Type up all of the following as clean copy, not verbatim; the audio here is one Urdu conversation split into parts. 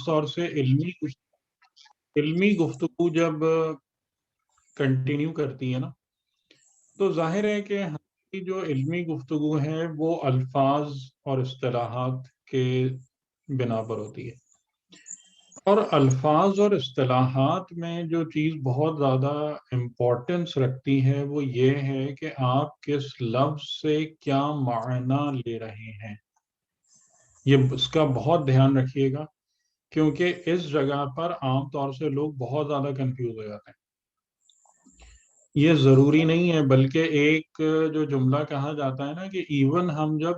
طور سے علمی گفتگو جب کنٹینیو کرتی ہے نا، تو ظاہر ہے کہ ہماری جو علمی گفتگو ہے وہ الفاظ اور اصطلاحات کے بنا پر ہوتی ہے، اور الفاظ اور اصطلاحات میں جو چیز بہت زیادہ امپورٹنس رکھتی ہے وہ یہ ہے کہ آپ کس لفظ سے کیا معنی لے رہے ہیں، یہ اس کا بہت دھیان رکھیے گا، کیونکہ اس جگہ پر عام طور سے لوگ بہت زیادہ کنفیوز ہو جاتے ہیں۔ یہ ضروری نہیں ہے، بلکہ ایک جو جملہ کہا جاتا ہے نا کہ ایون ہم جب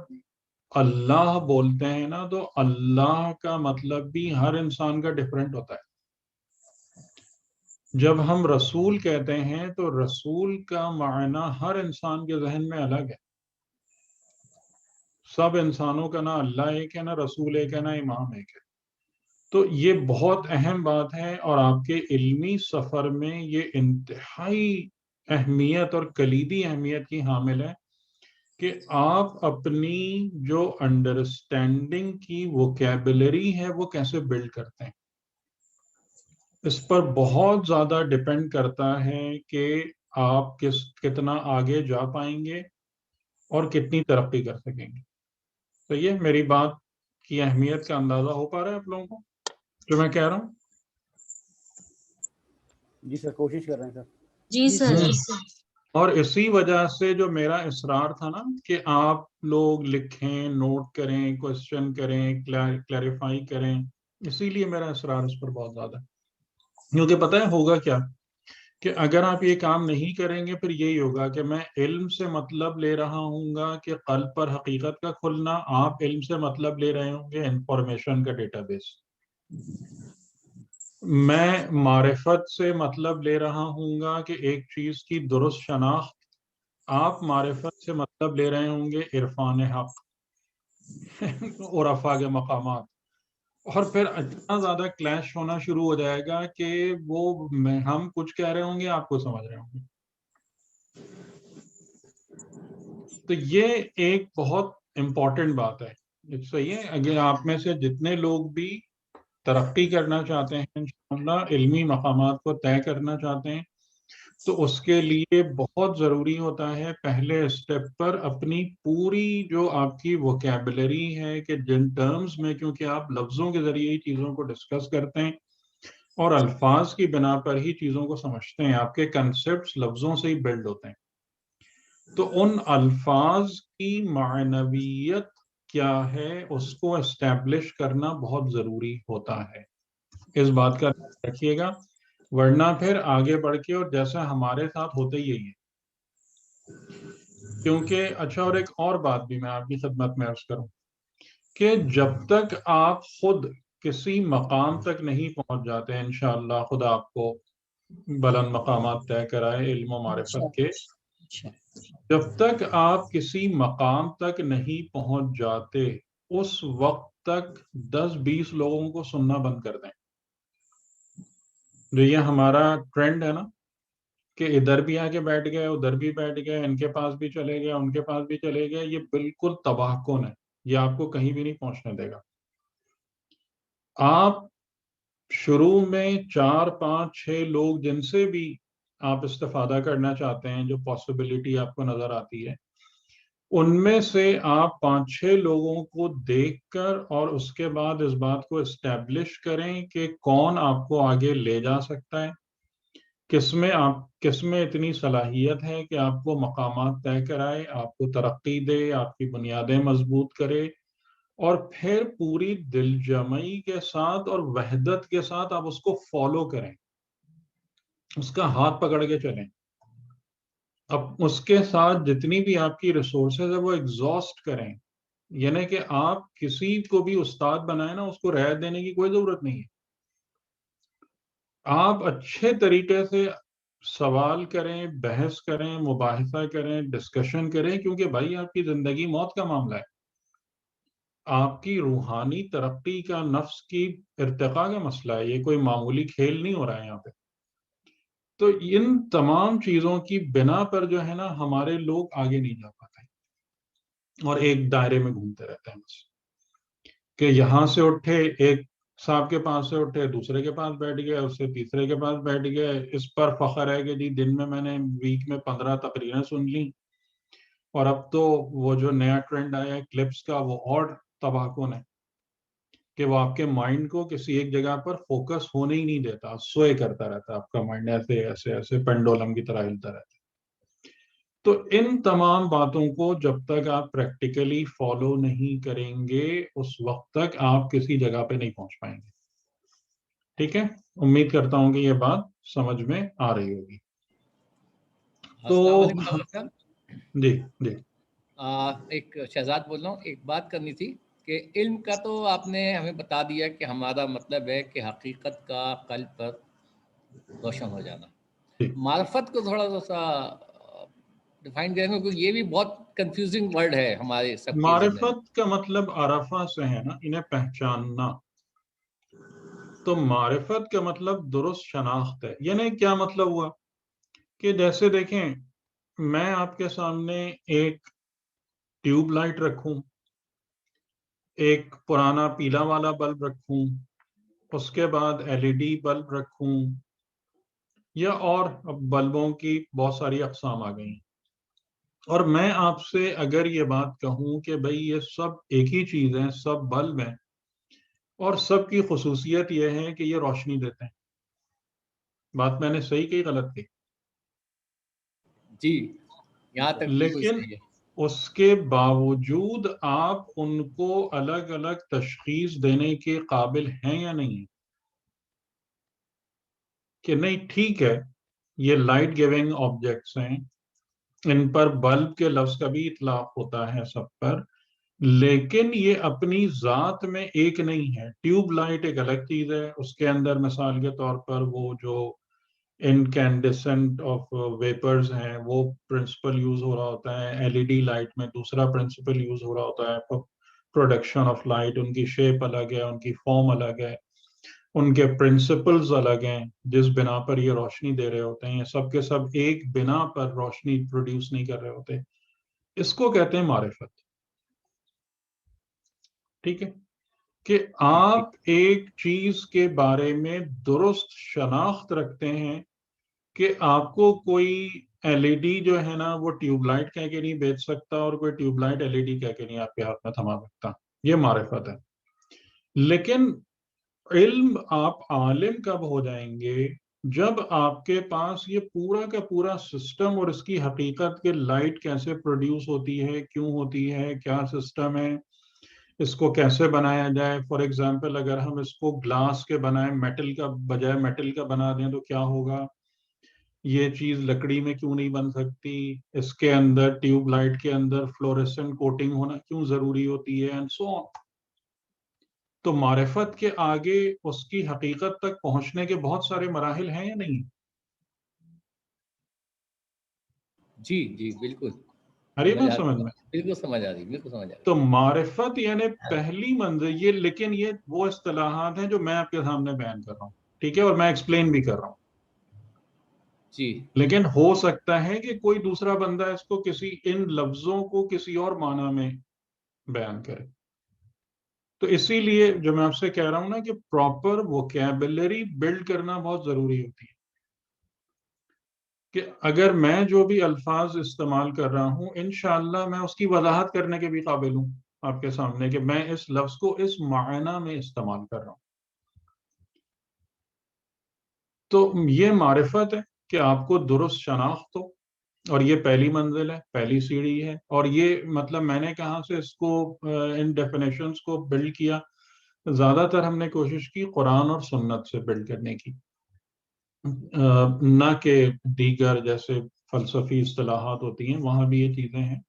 اللہ بولتے ہیں نا تو اللہ کا مطلب بھی ہر انسان کا ڈفرینٹ ہوتا ہے۔ جب ہم رسول کہتے ہیں تو رسول کا معنی ہر انسان کے ذہن میں الگ ہے۔ سب انسانوں کا نہ اللہ ایک ہے، نہ رسول ایک ہے، نہ امام ایک ہے۔ تو یہ بہت اہم بات ہے، اور آپ کے علمی سفر میں یہ انتہائی اہمیت اور کلیدی اہمیت کی حامل ہے کہ آپ اپنی جو انڈرسٹینڈنگ کی ووکیبلری ہے وہ کیسے بلڈ کرتے ہیں۔ اس پر بہت زیادہ ڈپینڈ کرتا ہے کہ آپ کتنا آگے جا پائیں گے اور کتنی ترقی کر سکیں گے۔ تو یہ میری بات کی اہمیت کا اندازہ ہو پا رہا ہے آپ لوگوں کو جو میں کہہ رہا ہوں؟ جی سر، کوشش کر رہے ہیں سر۔ جی سر۔ اور اسی وجہ سے جو میرا اصرار تھا نا کہ آپ لوگ لکھیں، نوٹ کریں، کوشچن کریں، کلیریفائی کریں، اسی لیے میرا اصرار اس پر بہت زیادہ ہے۔ کیونکہ پتہ ہے ہوگا کیا کہ اگر آپ یہ کام نہیں کریں گے پھر یہی ہوگا کہ میں علم سے مطلب لے رہا ہوں گا کہ قلب پر حقیقت کا کھلنا، آپ علم سے مطلب لے رہے ہوں گے انفارمیشن کا ڈیٹا بیس۔ میں معرفت سے مطلب لے رہا ہوں گا کہ ایک چیز کی درست شناخت، آپ معرفت سے مطلب لے رہے ہوں گے عرفان حق عرفا کے مقامات، اور پھر اتنا زیادہ کلیش ہونا شروع ہو جائے گا کہ وہ ہم کچھ کہہ رہے ہوں گے، آپ کو سمجھ رہے ہوں گے۔ تو یہ ایک بہت امپورٹنٹ بات ہے۔ صحیح ہے، اگر آپ میں سے جتنے لوگ بھی ترقی کرنا چاہتے ہیں انشاءاللہ، علمی مقامات کو طے کرنا چاہتے ہیں، تو اس کے لیے بہت ضروری ہوتا ہے پہلے اسٹیپ پر اپنی پوری جو آپ کی ووکیبلری ہے کہ جن ٹرمز میں، کیونکہ آپ لفظوں کے ذریعے ہی چیزوں کو ڈسکس کرتے ہیں اور الفاظ کی بنا پر ہی چیزوں کو سمجھتے ہیں، آپ کے کنسپٹس لفظوں سے ہی بلڈ ہوتے ہیں، تو ان الفاظ کی معنویت کیا ہے اس کو اسٹیبلش کرنا بہت ضروری ہوتا ہے۔ اس بات کا رکھیے گا، ورنہ پھر آگے بڑھ کے، اور جیسا ہمارے ساتھ ہوتا ہی یہی ہے۔ کیونکہ اچھا، اور ایک اور بات بھی میں آپ کی خدمت میں عرض کروں کہ جب تک آپ خود کسی مقام تک نہیں پہنچ جاتے، انشاءاللہ خدا آپ کو بلند مقامات طے کرائے علم و معرفت کے، جب تک آپ کسی مقام تک نہیں پہنچ جاتے اس وقت تک 10-20 لوگوں کو سننا بند کر دیں۔ جو یہ ہمارا ٹرینڈ ہے نا کہ ادھر بھی آ کے بیٹھ گئے، ادھر بھی بیٹھ گئے، ان کے پاس بھی چلے گئے، ان کے پاس بھی چلے گئے، یہ بالکل تباہ کن ہے، یہ آپ کو کہیں بھی نہیں پہنچنے دے گا۔ آپ شروع میں 4-5-6 لوگ جن سے بھی آپ استفادہ کرنا چاہتے ہیں، جو پاسبلٹی آپ کو نظر آتی ہے، ان میں سے آپ 5-6 لوگوں کو دیکھ کر اور اس کے بعد اس بات کو اسٹیبلش کریں کہ کون آپ کو آگے لے جا سکتا ہے، کس میں اتنی صلاحیت ہے کہ آپ کو مقامات طے کرائے، آپ کو ترقی دے، آپ کی بنیادیں مضبوط کرے، اور پھر پوری دل جمعی کے ساتھ اور وحدت کے ساتھ آپ اس کو فالو کریں، اس کا ہاتھ پکڑ کے چلیں، اب اس کے ساتھ جتنی بھی آپ کی ریسورسز ہے وہ ایگزاسٹ کریں۔ یعنی کہ آپ کسی کو بھی استاد بنائیں نا، اس کو رعایت دینے کی کوئی ضرورت نہیں ہے، آپ اچھے طریقے سے سوال کریں، بحث کریں، مباحثہ کریں، ڈسکشن کریں، کیونکہ بھائی آپ کی زندگی موت کا معاملہ ہے، آپ کی روحانی ترقی کا، نفس کی ارتقاء کا مسئلہ ہے، یہ کوئی معمولی کھیل نہیں ہو رہا ہے یہاں پہ۔ تو ان تمام چیزوں کی بنا پر جو ہے نا ہمارے لوگ آگے نہیں جا پاتے اور ایک دائرے میں گھومتے رہتے ہیں بس، کہ یہاں سے اٹھے ایک صاحب کے پاس سے اٹھے دوسرے کے پاس بیٹھ گئے, اس سے تیسرے کے پاس بیٹھ گئے. اس پر فخر ہے کہ جی دن میں نے ویک میں 15 تقریریں سن لی, اور اب تو وہ جو نیا ٹرینڈ آیا ہے کلپس کا وہ اور تباہ کن ہے کہ وہ آپ کے مائنڈ کو کسی ایک جگہ پر فوکس ہونے ہی نہیں دیتا, سوئے کرتا رہتا, آپ کا مائنڈ ایسے ایسے ایسے پینڈولم کی طرح ہلتا رہتا. تو ان تمام باتوں کو جب تک آپ پریکٹیکلی فالو نہیں کریں گے اس وقت تک آپ کسی جگہ پہ نہیں پہنچ پائیں گے. ٹھیک ہے, امید کرتا ہوں کہ یہ بات سمجھ میں آ رہی ہوگی. تو السلام علیکم ڈاکٹر صاحب. جی جی ایک شہزاد بول رہا ہوں, ایک بات کرنی تھی کہ علم کا تو آپ نے ہمیں بتا دیا کہ ہمارا مطلب ہے کہ حقیقت کا قلب پر روشن ہو جانا. جی. معرفت کو تھوڑا سا ڈیفائن کریں گے, کیونکہ یہ بھی بہت کنفیوزنگ ورڈ ہے ہمارے سب کے ذہن میں. معرفت کا مطلب عرفہ سے ہے نا, انہیں پہچاننا. تو معرفت کا مطلب درست شناخت ہے. یعنی کیا مطلب ہوا کہ جیسے دیکھیں میں آپ کے سامنے ایک ٹیوب لائٹ رکھوں, ایک پرانا پیلا والا بلب رکھوں, اس کے بعد LED بلب رکھوں, یا اور بلبوں کی بہت ساری اقسام آ گئی, اور میں آپ سے اگر یہ بات کہوں کہ بھئی یہ سب ایک ہی چیز ہے, سب بلب ہیں, اور سب کی خصوصیت یہ ہے کہ یہ روشنی دیتے ہیں. بات میں نے صحیح کہی غلط کی؟ جی یہاں تک بالکل لیکن صحیح ہے. اس کے باوجود آپ ان کو الگ الگ تشخیص دینے کے قابل ہیں یا نہیں, کہ نہیں ٹھیک ہے یہ لائٹ گیونگ آبجیکٹس ہیں, ان پر بلب کے لفظ کا بھی اطلاق ہوتا ہے سب پر, لیکن یہ اپنی ذات میں ایک نہیں ہے. ٹیوب لائٹ ایک الگ چیز ہے, اس کے اندر مثال کے طور پر وہ جو انکینڈیسنٹ آف ویپرز ہیں وہ پرنسپل یوز ہو رہا ہوتا ہے. LED لائٹ میں دوسرا پرنسپل یوز ہو رہا ہوتا ہے, پروڈکشن آف لائٹ. ان کی شیپ الگ ہے, ان کی فارم الگ ہے, ان کے پرنسپلز الگ ہیں جس بنا پر یہ روشنی دے رہے ہوتے ہیں. یہ سب کے سب ایک بنا پر روشنی پروڈیوس نہیں کر رہے ہوتے. اس کو کہتے ہیں معرفت. ٹھیک ہے, کہ آپ ایک چیز کے بارے میں درست شناخت رکھتے ہیں کہ آپ کو کوئی LED جو ہے نا وہ ٹیوب لائٹ کہہ کے نہیں بیچ سکتا, اور کوئی ٹیوب لائٹ LED کہہ کے نہیں آپ کے ہاتھ میں تھما سکتا. یہ معرفت ہے. لیکن علم آپ عالم کب ہو جائیں گے جب آپ کے پاس یہ پورا کا پورا سسٹم اور اس کی حقیقت کہ لائٹ کیسے پروڈیوس ہوتی ہے, کیوں ہوتی ہے, کیا سسٹم ہے, اس کو کیسے بنایا جائے. فار ایگزامپل اگر ہم اس کو گلاس کے بنائیں, میٹل کا بجائے میٹل کا بنا دیں تو کیا ہوگا, یہ چیز لکڑی میں کیوں نہیں بن سکتی, اس کے اندر ٹیوب لائٹ کے اندر فلوریسنٹ کوٹنگ ہونا کیوں ضروری ہوتی ہے, اینڈ سو آن. تو معرفت کے آگے اس کی حقیقت تک پہنچنے کے بہت سارے مراحل ہیں یا نہیں؟ جی جی بالکل ہری بات سمجھ میں؟ بالکل سمجھ آ رہی, بالکل سمجھ آ رہی. تو معرفت یعنی پہلی منزل یہ, لیکن یہ وہ اصطلاحات ہیں جو میں آپ کے سامنے بیان کر رہا ہوں, ٹھیک ہے, اور میں ایکسپلین بھی کر رہا ہوں. جی لیکن ہو سکتا ہے کہ کوئی دوسرا بندہ اس کو کسی ان لفظوں کو کسی اور معنی میں بیان کرے. تو اسی لیے جو میں آپ سے کہہ رہا ہوں نا کہ پراپر ووکیبلری بلڈ کرنا بہت ضروری ہوتی ہے, کہ اگر میں جو بھی الفاظ استعمال کر رہا ہوں انشاءاللہ میں اس کی وضاحت کرنے کے بھی قابل ہوں آپ کے سامنے کہ میں اس لفظ کو اس معنی میں استعمال کر رہا ہوں. تو یہ معرفت ہے کہ آپ کو درست شناخت ہو, اور یہ پہلی منزل ہے, پہلی سیڑھی ہے. اور یہ مطلب میں نے کہاں سے اس کو ان ڈیفینیشنز کو بلڈ کیا, زیادہ تر ہم نے کوشش کی قرآن اور سنت سے بلڈ کرنے کی, نہ کہ دیگر جیسے فلسفی اصطلاحات ہوتی ہیں وہاں بھی یہ چیزیں ہیں,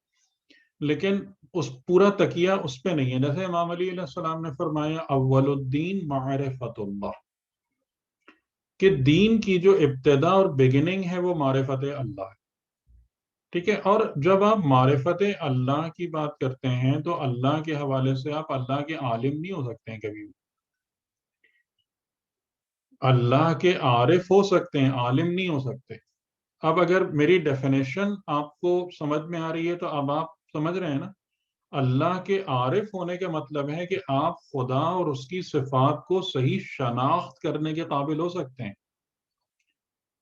لیکن اس پورا تکیہ اس پہ نہیں ہے. جیسے امام علی علیہ السلام نے فرمایا اول الدین معرفت اللہ, کہ دین کی جو ابتدا اور بگننگ ہے وہ معرفت اللہ ہے. ٹھیک ہے, اور جب آپ معرفت اللہ کی بات کرتے ہیں تو اللہ کے حوالے سے آپ اللہ کے عالم نہیں ہو سکتے ہیں کبھی بھی. اللہ کے عارف ہو سکتے ہیں, عالم نہیں ہو سکتے. اب اگر میری ڈیفینیشن آپ کو سمجھ میں آ رہی ہے تو اب آپ سمجھ رہے ہیں نا, اللہ کے عارف ہونے کا مطلب ہے کہ آپ خدا اور اس کی صفات کو صحیح شناخت کرنے کے قابل ہو سکتے ہیں،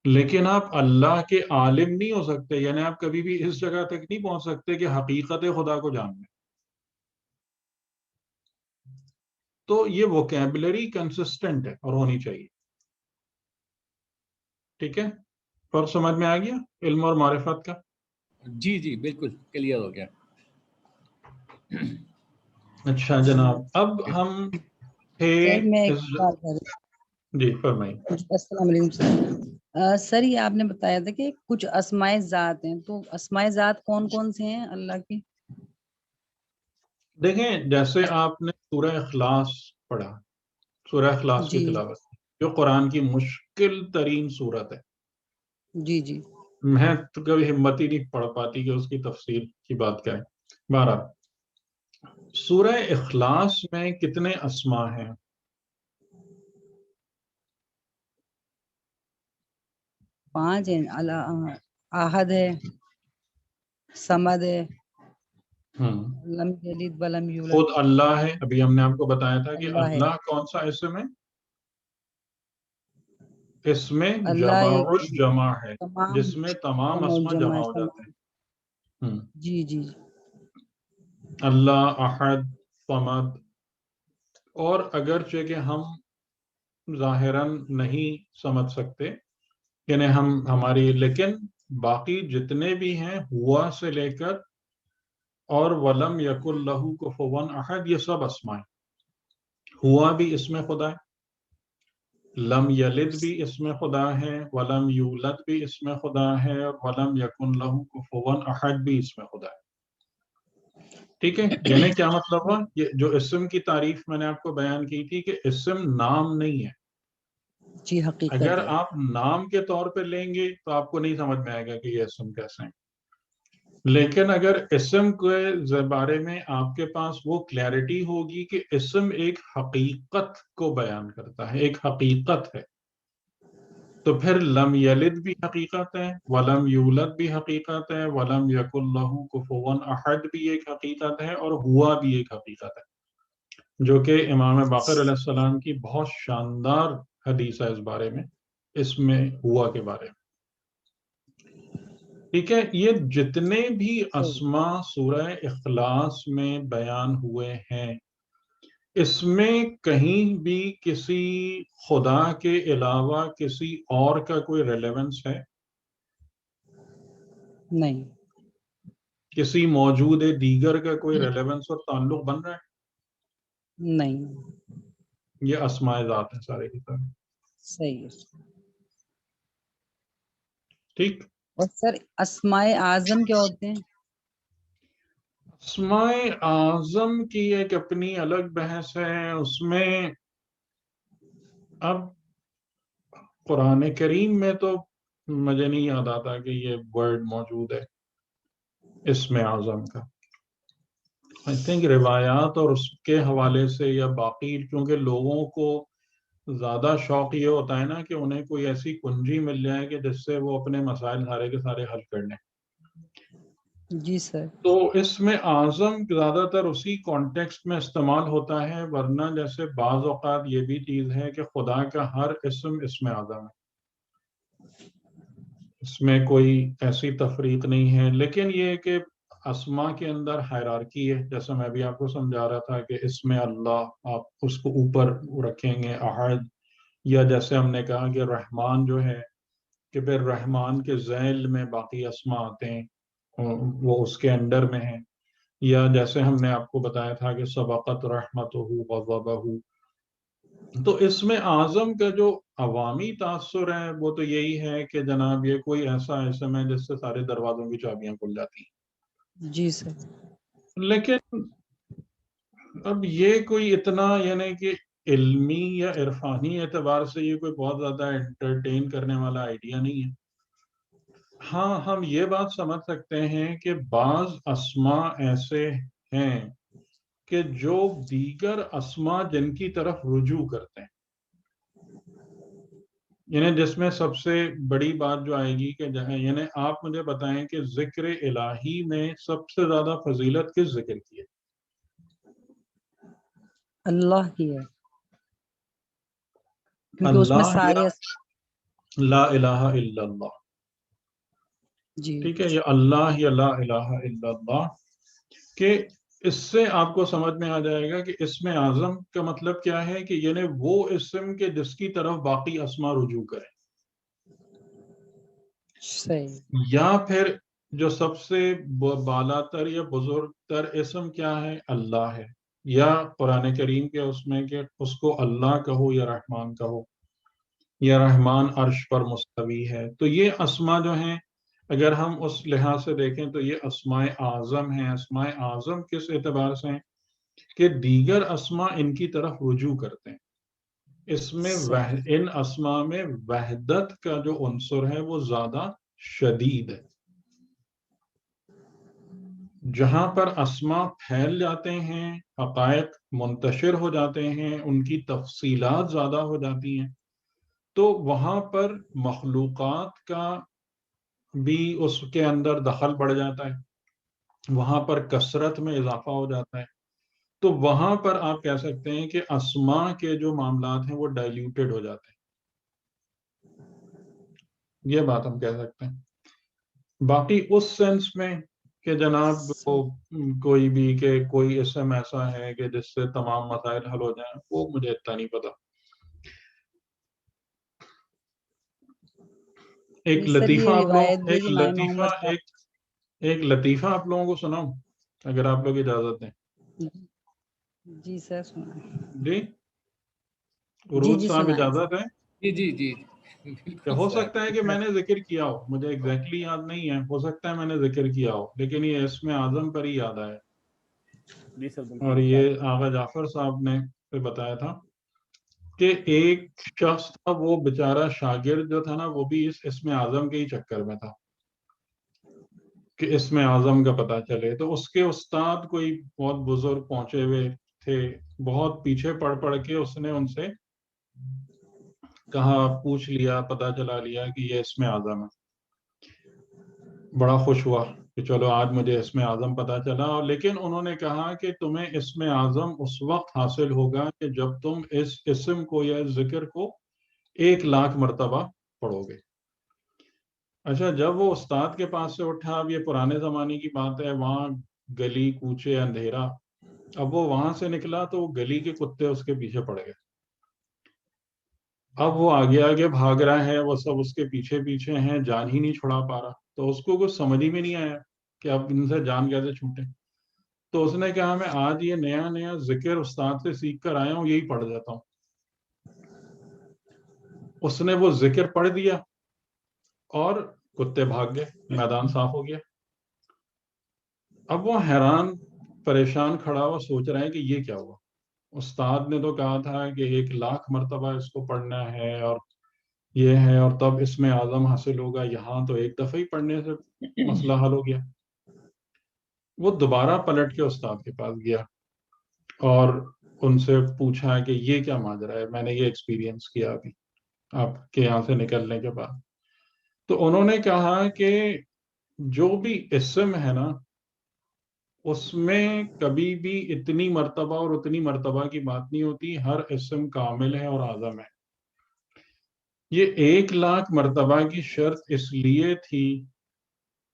لیکن آپ اللہ کے عالم نہیں ہو سکتے، یعنی آپ کبھی بھی اس جگہ تک نہیں پہنچ سکتے کہ حقیقت خدا کو جان لیں۔ تو یہ ووکیبلری کنسسٹنٹ ہے اور ہونی چاہیے، ٹھیک ہے؟ فرق سمجھ میں آ گیا علم اور معرفت کا؟ جی جی بالکل کلیئر ہو گیا۔ اچھا جناب، اب ہم تھے سر میں ایک بات کر رہی جی فرمائیے۔ ہوں۔ السلام علیکم سر۔ سر یہ آپ نے بتایا تھا کہ کچھ اسماء ذات ہیں، تو اسماء ذات کون کون سے ہیں اللہ کی؟ دیکھیں، جیسے آپ نے سورہ اخلاص پڑھا، سورہ اخلاص کی جی تلاوت جو قرآن کی مشکل ترین صورت ہے، جی جی میں تو کبھی ہمت ہی نہیں پڑھ پاتی کہ اس کی تفسیر کی بات کریں۔ بہرحال سورہ اخلاص میں کتنے اسماء ہیں؟ 5 ہیں۔ احد ہے، صمد ہے، لم یلد ولم یولد۔ خود اللہ ہے، ابھی ہم نے آپ کو بتایا تھا کہ اللہ ہے، اللہ کون سا اسم ہے؟ اس میں اللہ جمع ایک الجمع ہے، تمام جس میں تمام جمع اسما الجمع جمع ہو جاتے تمام۔ ہیں۔ جی جی اللہ، احد، صمد، اور اگرچہ کہ ہم ظاہراً نہیں سمجھ سکتے، یعنی ہماری، لیکن باقی جتنے بھی ہیں ہوا سے لے کر اور ولم یکن لہو کفوا احد، یہ سب اسماء ہیں۔ ہوا بھی اس میں خدا ہے، لم یلد بھی اس میں خدا ہے، ولم یولد بھی اس میں خدا ہے، اور ولم یکن لہو کفوا احد بھی اس میں خدا ہے، ٹھیک ہے؟ یعنی کیا مطلب ہوا؟ یہ جو اسم کی تعریف میں نے آپ کو بیان کی تھی کہ اسم نام نہیں ہے، جی حقیقت اگر ہے۔ آپ نام کے طور پہ لیں گے تو آپ کو نہیں سمجھ میں آئے گا کہ یہ اسم کیسے ہیں، لیکن اگر اسم کے بارے میں آپ کے پاس وہ کلیئرٹی ہوگی کہ اسم ایک حقیقت کو بیان کرتا ہے، ایک حقیقت ہے، تو پھر لم یلد بھی حقیقت ہے، ولم یولد بھی حقیقت ہے، ولم یکن لہو کفوا احد بھی ایک حقیقت ہے، اور ہوا بھی ایک حقیقت ہے، جو کہ امام باقر علیہ السلام کی بہت شاندار حدیث ہے اس بارے میں، اس میں ہوا کے بارے میں، ٹھیک ہے؟ یہ جتنے بھی اسماء سورہ اخلاص میں بیان ہوئے ہیں، اس میں کہیں بھی کسی خدا کے علاوہ کسی اور کا کوئی ریلیونس ہے؟ نہیں کسی موجود دیگر کا کوئی ریلیونس اور تعلق بن رہا ہے؟ نہیں یہ اسماء ذات ہیں سارے کی سارے، صحیح ہے۔ ٹھیک؟ اور سر اسماء اعظم کیا ہوتے ہیں؟ اسماء اعظم کی ایک اپنی الگ بحث ہے، اس میں اب قرآن کریم میں تو مجھے نہیں یاد آتا کہ یہ ورڈ موجود ہے اسم اعظم کا، I think روایات اور اس کے حوالے سے یا باقی، کیونکہ لوگوں کو زیادہ شوق یہ ہوتا ہے نا کہ انہیں کوئی ایسی کنجی مل جائے کہ جس سے وہ اپنے مسائل سارے کے سارے حل کر لیں، جی سر۔ تو اس میں اعظم زیادہ تر اسی کانٹیکسٹ میں استعمال ہوتا ہے، ورنہ جیسے بعض اوقات یہ بھی چیز ہے کہ خدا کا ہر اسم اعظم ہے، اس میں کوئی ایسی تفریق نہیں ہے، لیکن یہ کہ اسما کے اندر ہائرارکی ہے، جیسا میں بھی آپ کو سمجھا رہا تھا کہ اسم اللہ آپ اس کو اوپر رکھیں گے، احد، یا جیسے ہم نے کہا کہ رحمان جو ہے کہ پھر رحمان کے ذیل میں باقی اسما آتے ہیں، وہ اس کے انڈر میں ہیں، یا جیسے ہم نے آپ کو بتایا تھا کہ سبقت رحمتہ غضبہ، تو اس میں اعظم کا جو عوامی تاثر ہے وہ تو یہی ہے کہ جناب یہ کوئی ایسا اسم ہے جس سے سارے دروازوں کی چابیاں کھل جاتی جی سر۔ ہیں، لیکن اب یہ کوئی اتنا، یعنی کہ علمی یا عرفانی اعتبار سے یہ کوئی بہت زیادہ انٹرٹین کرنے والا آئیڈیا نہیں ہے۔ ہاں ہم یہ بات سمجھ سکتے ہیں کہ بعض اسماء ایسے ہیں کہ جو دیگر اسماء جن کی طرف رجوع کرتے ہیں، یعنی جس میں سب سے بڑی بات جو آئے گی کہ یعنی آپ مجھے بتائیں کہ ذکر الہی میں سب سے زیادہ فضیلت کس ذکر کی ہے؟ اللہ کی ہے کیونکہ اس میں اللہ سارے یا لا الہ الا اللہ. جی ٹھیک ہے، یہ اللہ یا لا الہ الا اللہ کہ اس سے آپ کو سمجھ میں آ جائے گا کہ اسم اعظم کا مطلب کیا ہے، کہ یعنی وہ اسم کے جس کی طرف باقی اسما رجوع کریں. صحیح. یا پھر جو سب سے بالا تر یا بزرگ تر اسم کیا ہے، اللہ ہے. یا قرآن کریم کے اس میں کہ اس کو اللہ کہو یا رحمان کہو، یا رحمان عرش پر مستوی ہے. تو یہ اسما جو ہیں اگر ہم اس لحاظ سے دیکھیں تو یہ اسماء اعظم ہیں. اسماء اعظم کس اعتبار سے ہیں کہ دیگر اسما ان کی طرف رجوع کرتے ہیں. اس میں ان اسما میں وحدت کا جو عنصر ہے وہ زیادہ شدید ہے. جہاں پر اسما پھیل جاتے ہیں، حقائق منتشر ہو جاتے ہیں، ان کی تفصیلات زیادہ ہو جاتی ہیں، تو وہاں پر مخلوقات کا بھی اس کے اندر دخل بڑھ جاتا ہے، وہاں پر کثرت میں اضافہ ہو جاتا ہے. تو وہاں پر آپ کہہ سکتے ہیں کہ اسما کے جو معاملات ہیں وہ ڈائلیوٹیڈ ہو جاتے ہیں. یہ بات ہم کہہ سکتے ہیں. باقی اس سینس میں کہ جناب کوئی بھی کہ کوئی اسم ایسا ہے کہ جس سے تمام مسائل حل ہو جائیں، وہ مجھے اتنا نہیں پتا. ایک سر لطیفہ یہ آپ روایت لوگ بھی ہے کہ امام محمد ایک لطیفہ آپ لوگوں کو سناؤں اگر آپ لوگ اجازت دیں. جی سر سنا. جی عروج جی صاحب سنائیں. اجازت ہے؟ جی جی جی کہ ہو سکتا ہے کہ میں نے ذکر کیا ہو، مجھے ایگزیکٹلی یاد نہیں ہے، ہو سکتا ہے میں نے ذکر کیا ہو، لیکن یہ اسم اعظم پر ہی یاد آیا. جی سر بالکل. اور یہ آغا جعفر صاحب نے بتایا تھا کہ ایک شخص تھا، وہ بیچارہ شاگرد جو تھا نا، وہ بھی اس اسم اعظم کے ہی چکر میں تھا کہ اسم اعظم کا پتہ چلے. تو اس کے استاد کوئی بہت بزرگ پہنچے ہوئے تھے، بہت پیچھے پڑھ کے اس نے ان سے کہا، پوچھ لیا، پتہ چلا لیا کہ یہ اسم اعظم ہے. بڑا خوش ہوا کہ چلو آج مجھے اسم اعظم پتہ چلا. لیکن انہوں نے کہا کہ تمہیں اسم اعظم اس وقت حاصل ہوگا کہ جب تم اس اسم کو یا اس ذکر کو 1,00,000 مرتبہ پڑھو گے. اچھا، جب وہ استاد کے پاس سے اٹھا، اب یہ پرانے زمانے کی بات ہے، وہاں گلی کوچے اندھیرا، اب وہ وہاں سے نکلا تو وہ گلی کے کتے اس کے پیچھے پڑ گئے. اب وہ آگے آگے بھاگ رہا ہے، وہ سب اس کے پیچھے پیچھے ہیں، جان ہی نہیں چھڑا پا رہا. تو اس کو کچھ سمجھ ہی میں نہیں آیا کہ اب ان سے جان کیسے چھوٹے. تو اس نے کہا، میں آج یہ نیا ذکر استاد سے سیکھ کر آیا ہوں، یہی پڑھ دیتا ہوں. اس نے وہ ذکر پڑھ دیا اور کتے بھاگ گئے، میدان صاف ہو گیا. اب وہ حیران پریشان کھڑا ہوا، سوچ رہا ہے کہ یہ کیا ہوا. استاد نے تو کہا تھا کہ 1,00,000 مرتبہ اس کو پڑھنا ہے اور یہ ہے، اور تب اسم اعظم حاصل ہوگا. یہاں تو ایک دفعہ ہی پڑھنے سے مسئلہ حل ہو گیا. وہ دوبارہ پلٹ کے استاد کے پاس گیا اور ان سے پوچھا کہ یہ کیا ماجرا ہے، میں نے یہ ایکسپیرینس کیا ابھی آپ کے یہاں سے نکلنے کے بعد. تو انہوں نے کہا کہ جو بھی اسم ہے نا، اس میں کبھی بھی اتنی مرتبہ اور اتنی مرتبہ کی بات نہیں ہوتی. ہر اسم کامل ہے اور اعظم ہے. یہ 1,00,000 مرتبہ کی شرط اس لیے تھی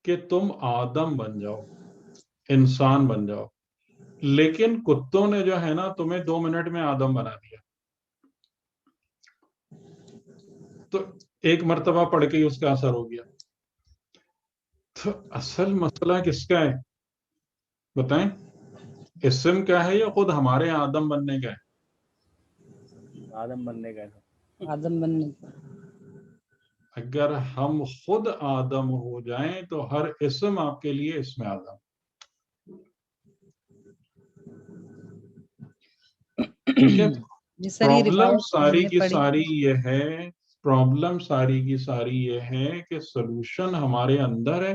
کہ تم آدم بن جاؤ، انسان بن جاؤ. لیکن کتوں نے جو ہے نا تمہیں 2 منٹ میں آدم بنا دیا. تو 1 مرتبہ پڑھ کے ہی اس کا اثر ہو گیا. تو اصل مسئلہ کس کا ہے بتائیں؟ اسم کا ہے یا خود ہمارے آدم بننے کا ہے؟ آدم بننے کا ہے. آدم بننے کا. اگر ہم خود آدم ہو جائیں تو ہر اسم آپ کے لیے اسم آدم. ٹھیک ہے. جی سر یہ پرابلم روایت ہم ساری نے کی پڑھی. ساری یہ ہے کہ سلوشن ہمارے اندر ہے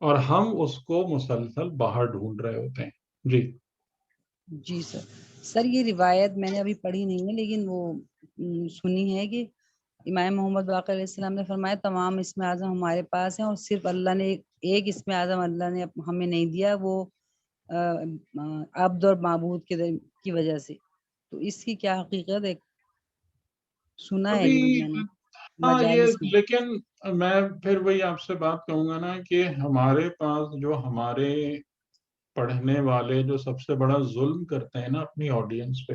اور ہم اس کو مسلسل باہر ڈھونڈ رہے ہوتے ہیں. جی سر یہ روایت میں نے ابھی پڑھی نہیں ہے، لیکن وہ سنی ہے کہ امام محمد باقر علیہ السلام نے فرمایا تمام اسم اعظم ہمارے پاس ہیں اور صرف اللہ نے ایک اسم اعظم اللہ نے ہمیں نہیں دیا، وہ عبد اور معبود کی وجہ سے. تو اس کی کیا حقیقت ہے؟ سنا ہے ابھی لیکن میں نے ہاں یہ مجالس میں. لیکن میں پھر وہی آپ سے بات کہوں گا نا کہ ہمارے پاس جو ہمارے پڑھنے والے جو سب سے بڑا ظلم کرتے ہیں نا اپنی آڈینس پہ،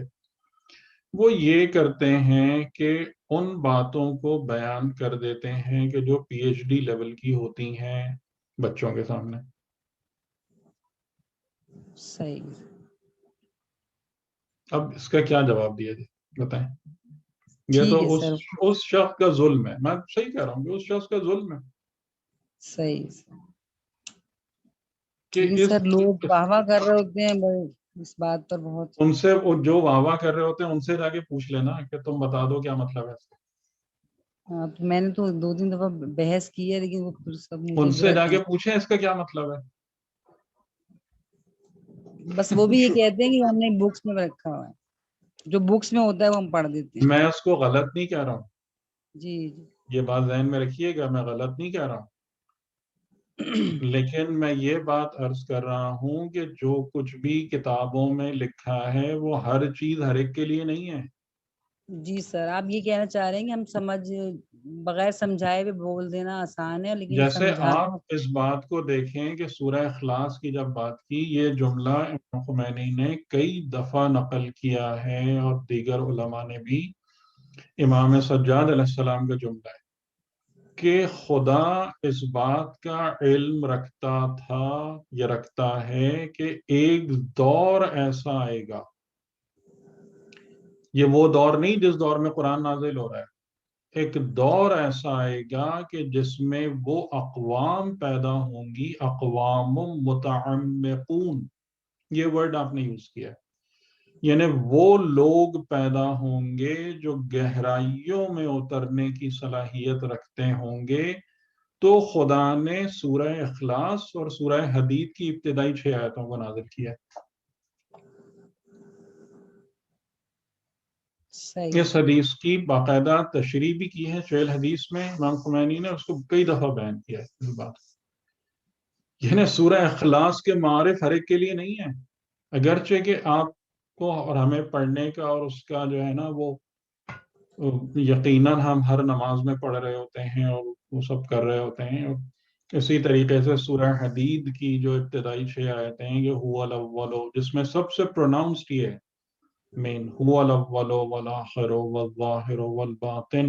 وہ یہ کرتے ہیں کہ ان باتوں کو بیان کر دیتے ہیں کہ جو پی ایچ ڈی لیول کی ہوتی ہیں بچوں کے سامنے. صحیح. اب اس کا کیا جواب دیا جائے بتائیں؟ یہ ٹھیک تو ہے سر. اس شخص کا ظلم ہے. میں صحیح کہہ رہا ہوں کہ اس شخص کا ظلم ہے صحیح. کہ لیکن سر لوگ واہ واہ کر رہے ہوتے ہیں اس بات پر بہت. ان سے جو واہ واہ کر رہے ہوتے ہیں ان سے جا کے پوچھ لینا کہ تم بتا دو کیا مطلب ہے اس کا. ہاں تو میں نے تو 2-3 دفعہ بحث کی ہے لیکن وہ پھر سب مجھے ان سے جا رد کے ہیں. پوچھیں اس کا کیا مطلب ہے. بس وہ بھی یہ کہتے ہیں کہ ہم نے بکس میں رکھا ہوا ہے، جو بکس میں ہوتا ہے وہ ہم پڑھ دیتے ہیں. میں اس کو غلط نہیں کہہ رہا ہوں، جی جی. یہ بات ذہن میں رکھیے گا، میں غلط نہیں کہہ رہا ہوں، لیکن میں یہ بات عرض کر رہا ہوں کہ جو کچھ بھی کتابوں میں لکھا ہے وہ ہر چیز ہر ایک کے لیے نہیں ہے. جی سر، آپ یہ کہنا چاہ رہے ہیں کہ ہم سمجھ بغیر سمجھائے ہوئے بول دینا آسان ہے لیکن جیسے سمجھانا. آپ اس بات کو دیکھیں کہ سورہ اخلاص کی جب بات کی، یہ جملہ امام خمینی نے کئی دفعہ نقل کیا ہے اور دیگر علماء نے بھی. امام سجاد علیہ السلام کا جملہ ہے کہ خدا اس بات کا علم رکھتا تھا یا رکھتا ہے کہ ایک دور ایسا آئے گا. یہ وہ دور نہیں جس دور میں قرآن نازل ہو رہا ہے. ایک دور ایسا آئے گا کہ جس میں وہ اقوام پیدا ہوں گی، اقوام متعمقون، یہ ورڈ آپ نے یوز کیا ہے، یعنی وہ لوگ پیدا ہوں گے جو گہرائیوں میں اترنے کی صلاحیت رکھتے ہوں گے. تو خدا نے سورہ اخلاص اور سورہ حدید کی ابتدائی 6 آیتوں کو نازل کیا. صحیح. اس حدیث کی باقاعدہ تشریح بھی کی ہے شیخ حدیث میں، امام خمینی نے اس کو کئی دفعہ بیان کیا ہے اس بات. یعنی سورہ اخلاص کے معارف ہر ایک کے لیے نہیں ہے، اگرچہ کہ آپ کو اور ہمیں پڑھنے کا اور اس کا جو ہے نا وہ یقیناً ہم ہر نماز میں پڑھ رہے ہوتے ہیں اور وہ سب کر رہے ہوتے ہیں. اور اسی طریقے سے سورہ حدید کی جو ابتدائی 6 آیتیں ہیں، یہ هو الاول، جس میں سب سے پروناؤنسڈ یہ ہے مین، هو الاول والآخر والظاہر والباطن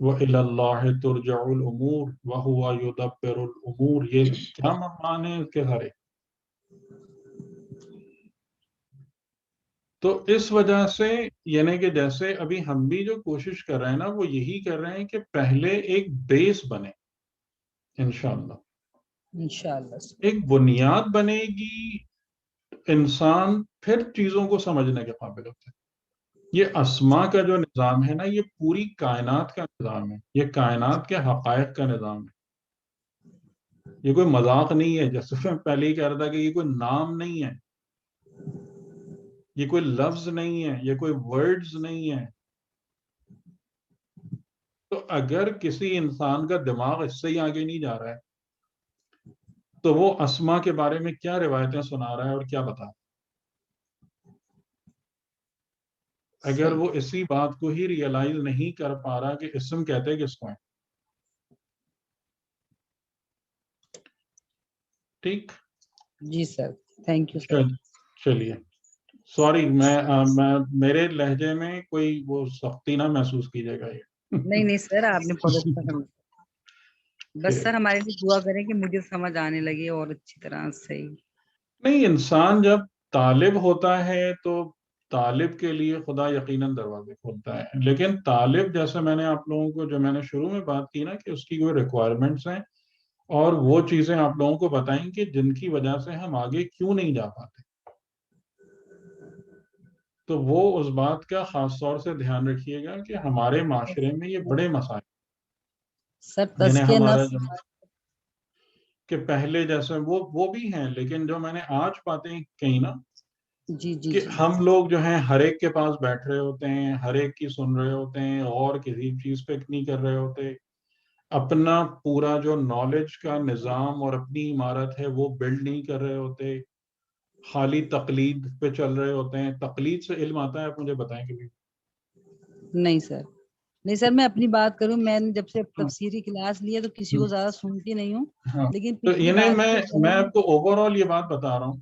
وإلی اللہ ترجع الامور وهو يدبر الامور. یہ کیا معنی ہے اس کے سارے. تو اس وجہ سے یعنی کہ جیسے ابھی ہم بھی جو کوشش کر رہے ہیں نا وہ یہی کر رہے ہیں کہ پہلے ایک بیس بنے، انشاءاللہ انشاءاللہ. ایک بنیاد بنے گی، انسان پھر چیزوں کو سمجھنے کے قابل ہوتا ہے. یہ اسما کا جو نظام ہے نا، یہ پوری کائنات کا نظام ہے، یہ کائنات کے حقائق کا نظام ہے. یہ کوئی مذاق نہیں ہے، جیسے میں پہلے ہی کہہ رہا تھا کہ یہ کوئی نام نہیں ہے، یہ کوئی لفظ نہیں ہے، یہ کوئی ورڈز نہیں ہے. تو اگر کسی انسان کا دماغ اس سے ہی آگے نہیں جا رہا ہے تو وہ اسما کے بارے میں کیا روایتیں سنا رہا ہے اور کیا بتا رہا ہے. اگر وہ اسی بات کو ہی ریئلائز نہیں کر پا رہا کہ اسم کہتے کس کو ہیں. ٹھیک. جی سر، تھینک یو سر. چلیے سوری، میرے لہجے میں کوئی وہ سختی نہ محسوس کیجیے گا. یہ نہیں سر، آپ نے بہت اچھا سمجھا. بس سر ہمارے لیے دعا کریں کہ مجھے سمجھ آنے لگے اور اچھی طرح. صحیح. نہیں، انسان جب طالب ہوتا ہے تو طالب کے لیے خدا یقیناً دروازے کھولتا ہے، لیکن طالب جیسے میں نے آپ لوگوں کو جو میں نے شروع میں بات کی نا کہ اس کی کوئی ریکوائرمنٹس ہیں اور وہ چیزیں آپ لوگوں کو بتائیں کہ جن کی وجہ سے ہم آگے کیوں نہیں جا پاتے. تو وہ اس بات کا خاص طور سے دھیان رکھیے گا کہ ہمارے معاشرے میں یہ بڑے مسائل سر یعنی تزکیہ ہمارا نفس. کہ پہلے جیسے وہ بھی ہیں، لیکن جو میں نے آج باتیں کہی نا جی جی کہ جی. ہم لوگ جو ہیں ہر ایک کے پاس بیٹھ رہے ہوتے ہیں، ہر ایک کی سن رہے ہوتے ہیں اور کسی چیز پہ نہیں کر رہے ہوتے. اپنا پورا جو نالج کا نظام اور اپنی عمارت ہے وہ بلڈ نہیں کر رہے ہوتے. خالی تقلید پہ چل رہے ہوتے ہیں. تقلید سے علم آتا ہے؟ آپ مجھے بتائیں کبھی. نہیں سر، نہیں سر، میں اپنی بات کروں، میں نے جب سے تفسیری کلاس لیا تو کسی کو زیادہ سنتی نہیں ہوں، ہاں لیکن تو پچھلی یعنی بات میں آپ کو اوور آل یہ بات بتا رہا ہوں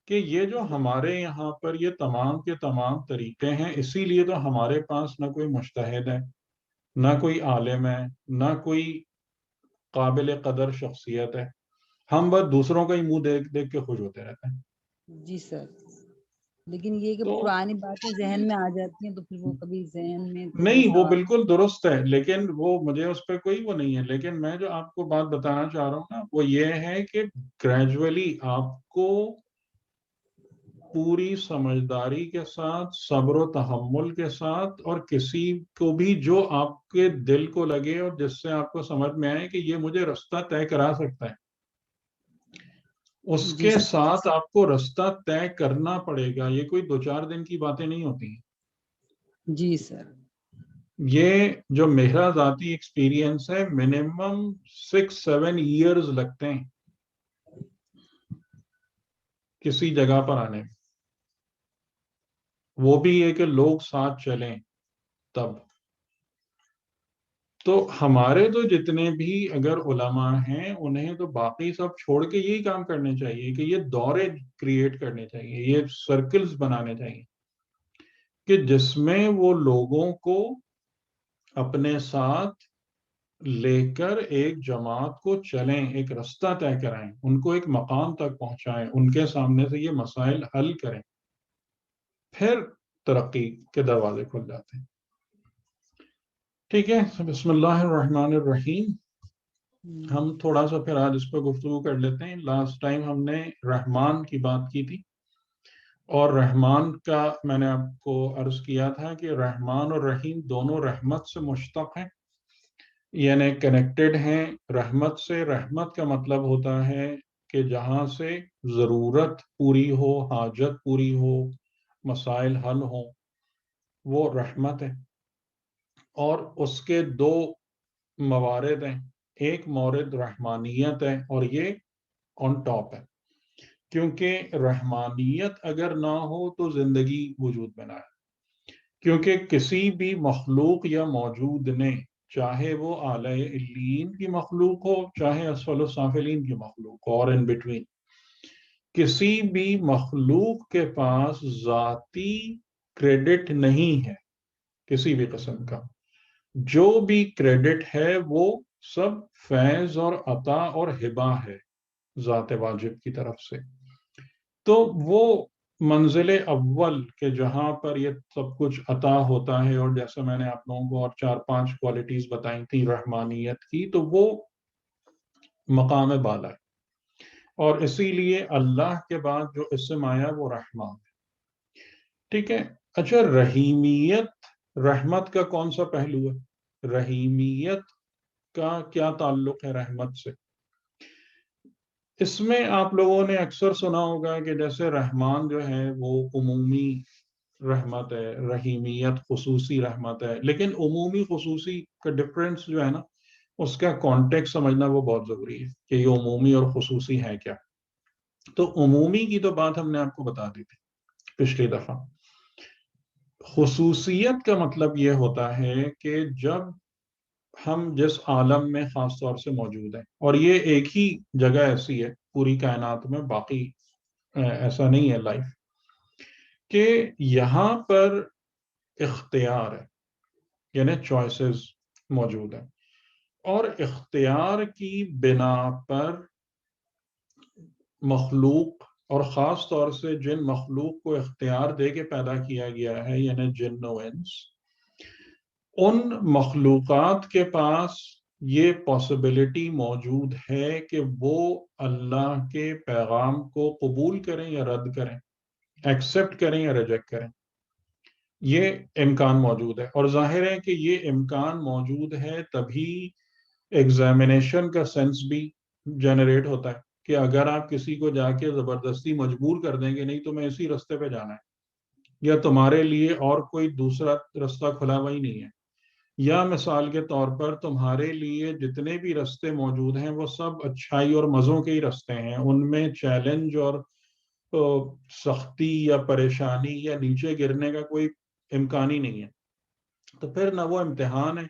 کہ یہ جو ہمارے یہاں پر یہ تمام کے تمام طریقے ہیں، اسی لیے تو ہمارے پاس نہ کوئی مجتہد ہے، نہ کوئی عالم ہے، نہ کوئی قابل قدر شخصیت ہے. ہم بس دوسروں کا ہی منہ دیکھ دیکھ کے خوش ہوتے رہتے ہیں. جی سر، لیکن یہ کہ تو پرانی باتیں ذہن میں آ جاتی ہیں تو پھر وہ کبھی ذہن میں تھوڑا نہیں، وہ سا بالکل درست ہے، لیکن وہ مجھے اس پہ کوئی وہ نہیں ہے. لیکن میں جو آپ کو بات بتانا چاہ رہا ہوں نا، وہ یہ ہے کہ گریجولی آپ کو پوری سمجھداری کے ساتھ، صبر و تحمل کے ساتھ، اور کسی کو بھی جو آپ کے دل کو لگے اور جس سے آپ کو سمجھ میں آئے کہ یہ مجھے رستہ طے کرا سکتا ہے، اس جی کے سر، ساتھ آپ کو رستہ طے کرنا پڑے گا. یہ کوئی 2-4 دن کی باتیں نہیں ہوتی ہیں. جی سر، یہ جو میرا ذاتی ایکسپیرینس ہے، منیمم 6-7 ایئرز لگتے ہیں کسی جگہ پر آنے میں. وہ بھی یہ کہ لوگ ساتھ چلیں تب. تو ہمارے تو جتنے بھی اگر علماء ہیں، انہیں تو باقی سب چھوڑ کے یہی کام کرنے چاہیے کہ یہ دورے کریٹ کرنے چاہیے، یہ سرکلز بنانے چاہیے کہ جس میں وہ لوگوں کو اپنے ساتھ لے کر ایک جماعت کو چلیں، ایک رستہ طے کرائیں، ان کو ایک مقام تک پہنچائیں، ان کے سامنے سے یہ مسائل حل کریں، پھر ترقی کے دروازے کھل جاتے ہیں. ٹھیک ہے، بسم اللہ الرحمن الرحیم. ہم تھوڑا سا پھر آج اس پہ گفتگو کر لیتے ہیں. لاسٹ ٹائم ہم نے رحمان کی بات کی تھی، اور رحمان کا میں نے آپ کو عرض کیا تھا کہ رحمان اور رحیم دونوں رحمت سے مشتق ہیں، یعنی کنیکٹڈ ہیں رحمت سے. رحمت کا مطلب ہوتا ہے کہ جہاں سے ضرورت پوری ہو، حاجت پوری ہو، مسائل حل ہوں، وہ رحمت ہے. اور اس کے 2 موارد ہیں. ایک مورد رحمانیت ہے اور یہ آن ٹاپ ہے، کیونکہ رحمانیت اگر نہ ہو تو زندگی وجود میں نہ ہے. کیونکہ کسی بھی مخلوق یا موجود نے، چاہے وہ اعلی علیین کی مخلوق ہو، چاہے اسفل السافلین کی مخلوق ہو، اور ان بٹوین، کسی بھی مخلوق کے پاس ذاتی کریڈٹ نہیں ہے کسی بھی قسم کا. جو بھی کریڈٹ ہے وہ سب فیض اور عطا اور ہبہ ہے ذات واجب کی طرف سے. تو وہ منزل اول کہ جہاں پر یہ سب کچھ عطا ہوتا ہے، اور جیسے میں نے آپ لوگوں کو اور 4-5 کوالٹیز بتائی تھیں رحمانیت کی، تو وہ مقام بالا ہے. اور اسی لیے اللہ کے بعد جو اسم آیا وہ رحمان ہے. ٹھیک ہے. اچھا، رحیمیت رحمت کا کون سا پہلو ہے؟ رحیمیت کا کیا تعلق ہے رحمت سے؟ اس میں آپ لوگوں نے اکثر سنا ہوگا کہ جیسے رحمان جو ہے وہ عمومی رحمت ہے، رحیمیت خصوصی رحمت ہے. لیکن عمومی خصوصی کا ڈفرینس جو ہے نا، اس کا کانٹیکٹ سمجھنا وہ بہت ضروری ہے کہ یہ عمومی اور خصوصی ہے کیا. تو عمومی کی تو بات ہم نے آپ کو بتا دی تھی پچھلی دفعہ. خصوصیت کا مطلب یہ ہوتا ہے کہ جب ہم جس عالم میں خاص طور سے موجود ہیں، اور یہ ایک ہی جگہ ایسی ہے پوری کائنات میں، باقی ایسا نہیں ہے لائف، کہ یہاں پر اختیار ہے، یعنی چوائسز موجود ہیں، اور اختیار کی بنا پر مخلوق، اور خاص طور سے جن مخلوق کو اختیار دے کے پیدا کیا گیا ہے، یعنی جن و انس، ان مخلوقات کے پاس یہ پاسبلٹی موجود ہے کہ وہ اللہ کے پیغام کو قبول کریں یا رد کریں، ایکسپٹ کریں یا ریجیکٹ کریں. یہ امکان موجود ہے. اور ظاہر ہے کہ یہ امکان موجود ہے تبھی ایگزامینیشن کا سینس بھی جنریٹ ہوتا ہے کہ اگر آپ کسی کو جا کے زبردستی مجبور کر دیں گے نہیں تو میں اسی رستے پہ جانا ہے، یا تمہارے لیے اور کوئی دوسرا رستہ کھلا ہوا ہی نہیں ہے، یا مثال کے طور پر تمہارے لیے جتنے بھی رستے موجود ہیں وہ سب اچھائی اور مزوں کے ہی رستے ہیں، ان میں چیلنج اور سختی یا پریشانی یا نیچے گرنے کا کوئی امکان ہی نہیں ہے، تو پھر نہ وہ امتحان ہے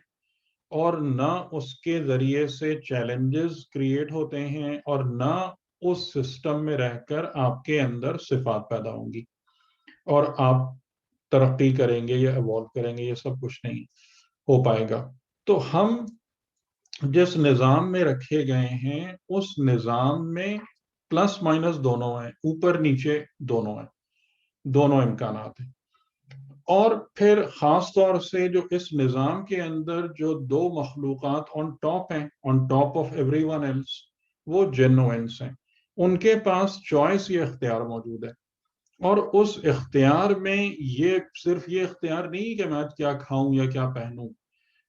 اور نہ اس کے ذریعے سے چیلنجز کریٹ ہوتے ہیں اور نہ اس سسٹم میں رہ کر آپ کے اندر صفات پیدا ہوں گی اور آپ ترقی کریں گے یا ایوالو کریں گے، یہ سب کچھ نہیں ہو پائے گا۔ تو ہم جس نظام میں رکھے گئے ہیں اس نظام میں پلس مائنس دونوں ہیں، اوپر نیچے دونوں ہیں، دونوں امکانات ہیں۔ اور پھر خاص طور سے جو اس نظام کے اندر جو دو مخلوقات آن ٹاپ ہیں، آن ٹاپ آف ایوری ون ایلس، وہ جن و انس ہیں، ان کے پاس چوائس یا اختیار موجود ہے۔ اور اس اختیار میں یہ صرف یہ اختیار نہیں کہ میں کیا کھاؤں یا کیا پہنوں،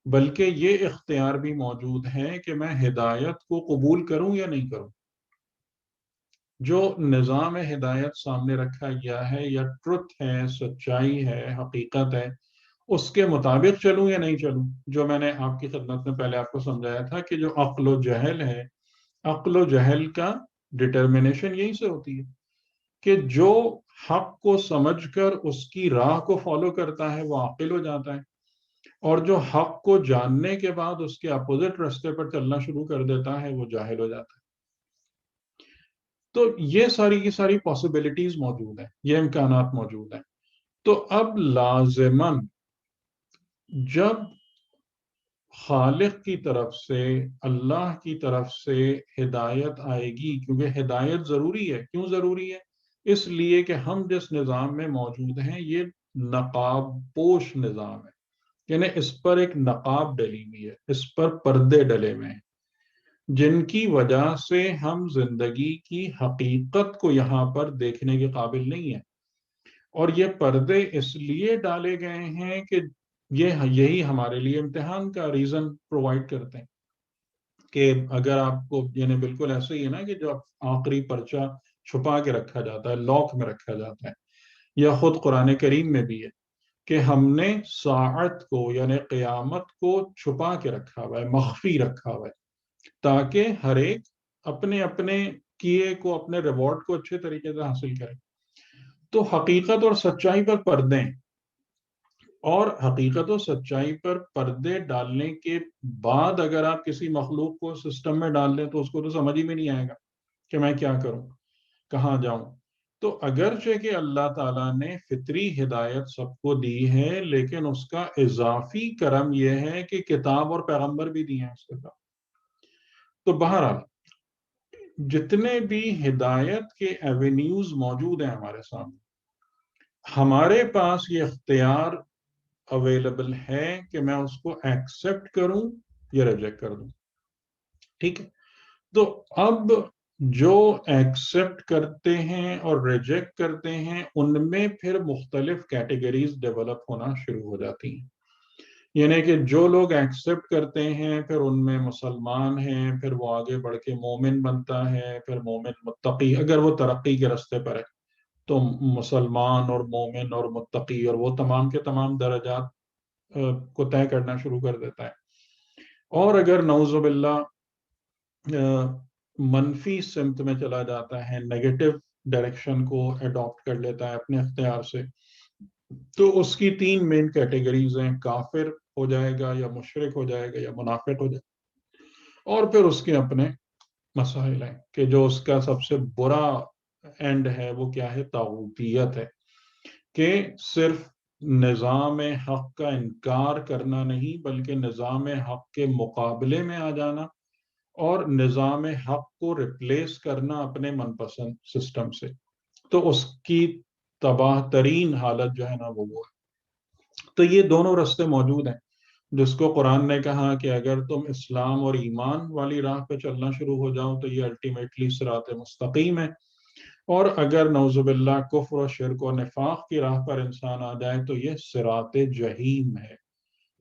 بلکہ یہ اختیار بھی موجود ہے کہ میں ہدایت کو قبول کروں یا نہیں کروں۔ جو نظام ہدایت سامنے رکھا گیا ہے یا ٹروتھ ہے، سچائی ہے، حقیقت ہے، اس کے مطابق چلوں یا نہیں چلوں۔ جو میں نے آپ کی خدمت میں پہلے آپ کو سمجھایا تھا کہ جو عقل و جہل ہے، عقل و جہل کا ڈٹرمنیشن یہی سے ہوتی ہے کہ جو حق کو سمجھ کر اس کی راہ کو فالو کرتا ہے وہ عاقل ہو جاتا ہے، اور جو حق کو جاننے کے بعد اس کے اپوزٹ راستے پر چلنا شروع کر دیتا ہے وہ جاہل ہو جاتا ہے۔ تو یہ ساری کی ساری پاسبلٹیز موجود ہیں، یہ امکانات موجود ہیں۔ تو اب لازماً جب خالق کی طرف سے، اللہ کی طرف سے ہدایت آئے گی، کیونکہ ہدایت ضروری ہے۔ کیوں ضروری ہے؟ اس لیے کہ ہم جس نظام میں موجود ہیں یہ نقاب پوش نظام ہے، یعنی اس پر ایک نقاب ڈلی ہوئی ہے، اس پر پردے ڈلے ہوئے ہیں، جن کی وجہ سے ہم زندگی کی حقیقت کو یہاں پر دیکھنے کے قابل نہیں ہیں۔ اور یہ پردے اس لیے ڈالے گئے ہیں کہ یہی ہمارے لیے امتحان کا ریزن پرووائڈ کرتے ہیں کہ اگر آپ کو، یعنی بالکل ایسے ہی ہے نا کہ جو آخری پرچہ چھپا کے رکھا جاتا ہے، لاک میں رکھا جاتا ہے، یا خود قرآن کریم میں بھی ہے کہ ہم نے ساعت کو یعنی قیامت کو چھپا کے رکھا ہوا ہے، مخفی رکھا ہوا ہے، تاکہ ہر ایک اپنے اپنے کیے کو، اپنے ریوارڈ کو اچھے طریقے سے حاصل کرے۔ تو حقیقت اور سچائی پر پردے ہیں، اور حقیقت و سچائی پر پردے ڈالنے کے بعد اگر آپ کسی مخلوق کو سسٹم میں ڈال دیں تو اس کو تو سمجھ ہی میں نہیں آئے گا کہ میں کیا کروں، کہاں جاؤں۔ تو اگرچہ کہ اللہ تعالیٰ نے فطری ہدایت سب کو دی ہے، لیکن اس کا اضافی کرم یہ ہے کہ کتاب اور پیغمبر بھی دی ہیں اس کے ساتھ۔ تو بہرحال جتنے بھی ہدایت کے ایونیوز موجود ہیں ہمارے سامنے، ہمارے پاس یہ اختیار اویلیبل ہے کہ میں اس کو ایکسپٹ کروں یا ریجیکٹ کر دوں۔ ٹھیک ہے، تو اب جو ایکسپٹ کرتے ہیں اور ریجیکٹ کرتے ہیں ان میں پھر مختلف کیٹیگریز ڈیولپ ہونا شروع ہو جاتی ہیں۔ یعنی کہ جو لوگ ایکسپٹ کرتے ہیں پھر ان میں مسلمان ہیں، پھر وہ آگے بڑھ کے مومن بنتا ہے، پھر مومن متقی، اگر وہ ترقی کے راستے پر ہے تو مسلمان اور مومن اور متقی، اور وہ تمام کے تمام درجات کو طے کرنا شروع کر دیتا ہے۔ اور اگر نعوذ باللہ منفی سمت میں چلا جاتا ہے، نیگیٹو ڈائریکشن کو اڈاپٹ کر لیتا ہے اپنے اختیار سے، تو اس کی 3 مین کیٹیگریز ہیں: کافر ہو جائے گا، یا مشرک ہو جائے گا، یا منافق ہو جائے گا۔ اور پھر اس کے اپنے مسائل ہیں کہ جو اس کا سب سے برا اینڈ ہے وہ کیا ہے؟ طاغوتیت ہے، کہ صرف نظام حق کا انکار کرنا نہیں بلکہ نظام حق کے مقابلے میں آ جانا اور نظام حق کو ریپلیس کرنا اپنے من پسند سسٹم سے۔ تو اس کی تباہ ترین حالت جو ہے نا وہ ہے۔ تو یہ دونوں راستے موجود ہیں، جس کو قرآن نے کہا کہ اگر تم اسلام اور ایمان والی راہ پہ چلنا شروع ہو جاؤ تو یہ الٹیمیٹلی صراط مستقیم ہے، اور اگر نعوذ باللہ کفر و شرک و نفاق کی راہ پر انسان آ جائے تو یہ صراط جہیم ہے۔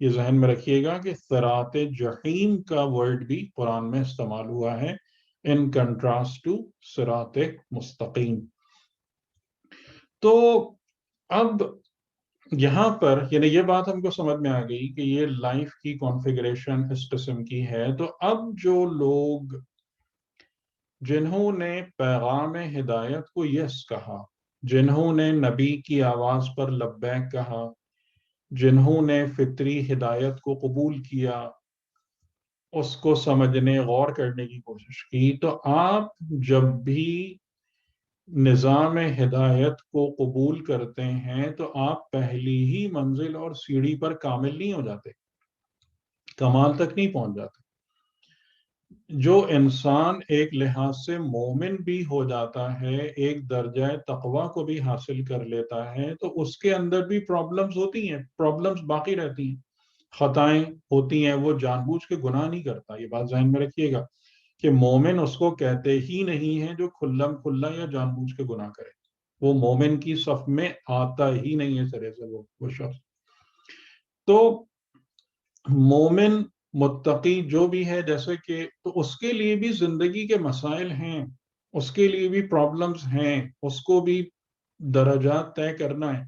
یہ ذہن میں رکھیے گا کہ صراط جہیم کا ورڈ بھی قرآن میں استعمال ہوا ہے ان کنٹراسٹ ٹو صراط مستقیم۔ تو اب یہاں پر یعنی یہ بات ہم کو سمجھ میں آ گئی کہ یہ لائف کی کانفیگریشن اس قسم کی ہے۔ تو اب جو لوگ جنہوں نے پیغام ہدایت کو یس کہا، جنہوں نے نبی کی آواز پر لبیک کہا، جنہوں نے فطری ہدایت کو قبول کیا، اس کو سمجھنے غور کرنے کی کوشش کی، تو آپ جب بھی نظام ہدایت کو قبول کرتے ہیں تو آپ پہلی ہی منزل اور سیڑھی پر کامل نہیں ہو جاتے، کمال تک نہیں پہنچ جاتے۔ جو انسان ایک لحاظ سے مومن بھی ہو جاتا ہے، ایک درجہ تقوی کو بھی حاصل کر لیتا ہے، تو اس کے اندر بھی پرابلمز ہوتی ہیں، پرابلمز باقی رہتی ہیں، خطائیں ہوتی ہیں، وہ جان بوجھ کے گناہ نہیں کرتا۔ یہ بات ذہن میں رکھیے گا کہ مومن اس کو کہتے ہی نہیں ہے جو کھلم کھلا یا جان بوجھ کے گناہ کرے، وہ مومن کی صف میں آتا ہی نہیں ہے سرے سے وہ شخص۔ تو مومن متقی جو بھی ہے، جیسے کہ تو اس کے لیے بھی زندگی کے مسائل ہیں، اس کے لیے بھی پرابلمز ہیں، اس کو بھی درجات طے کرنا ہے،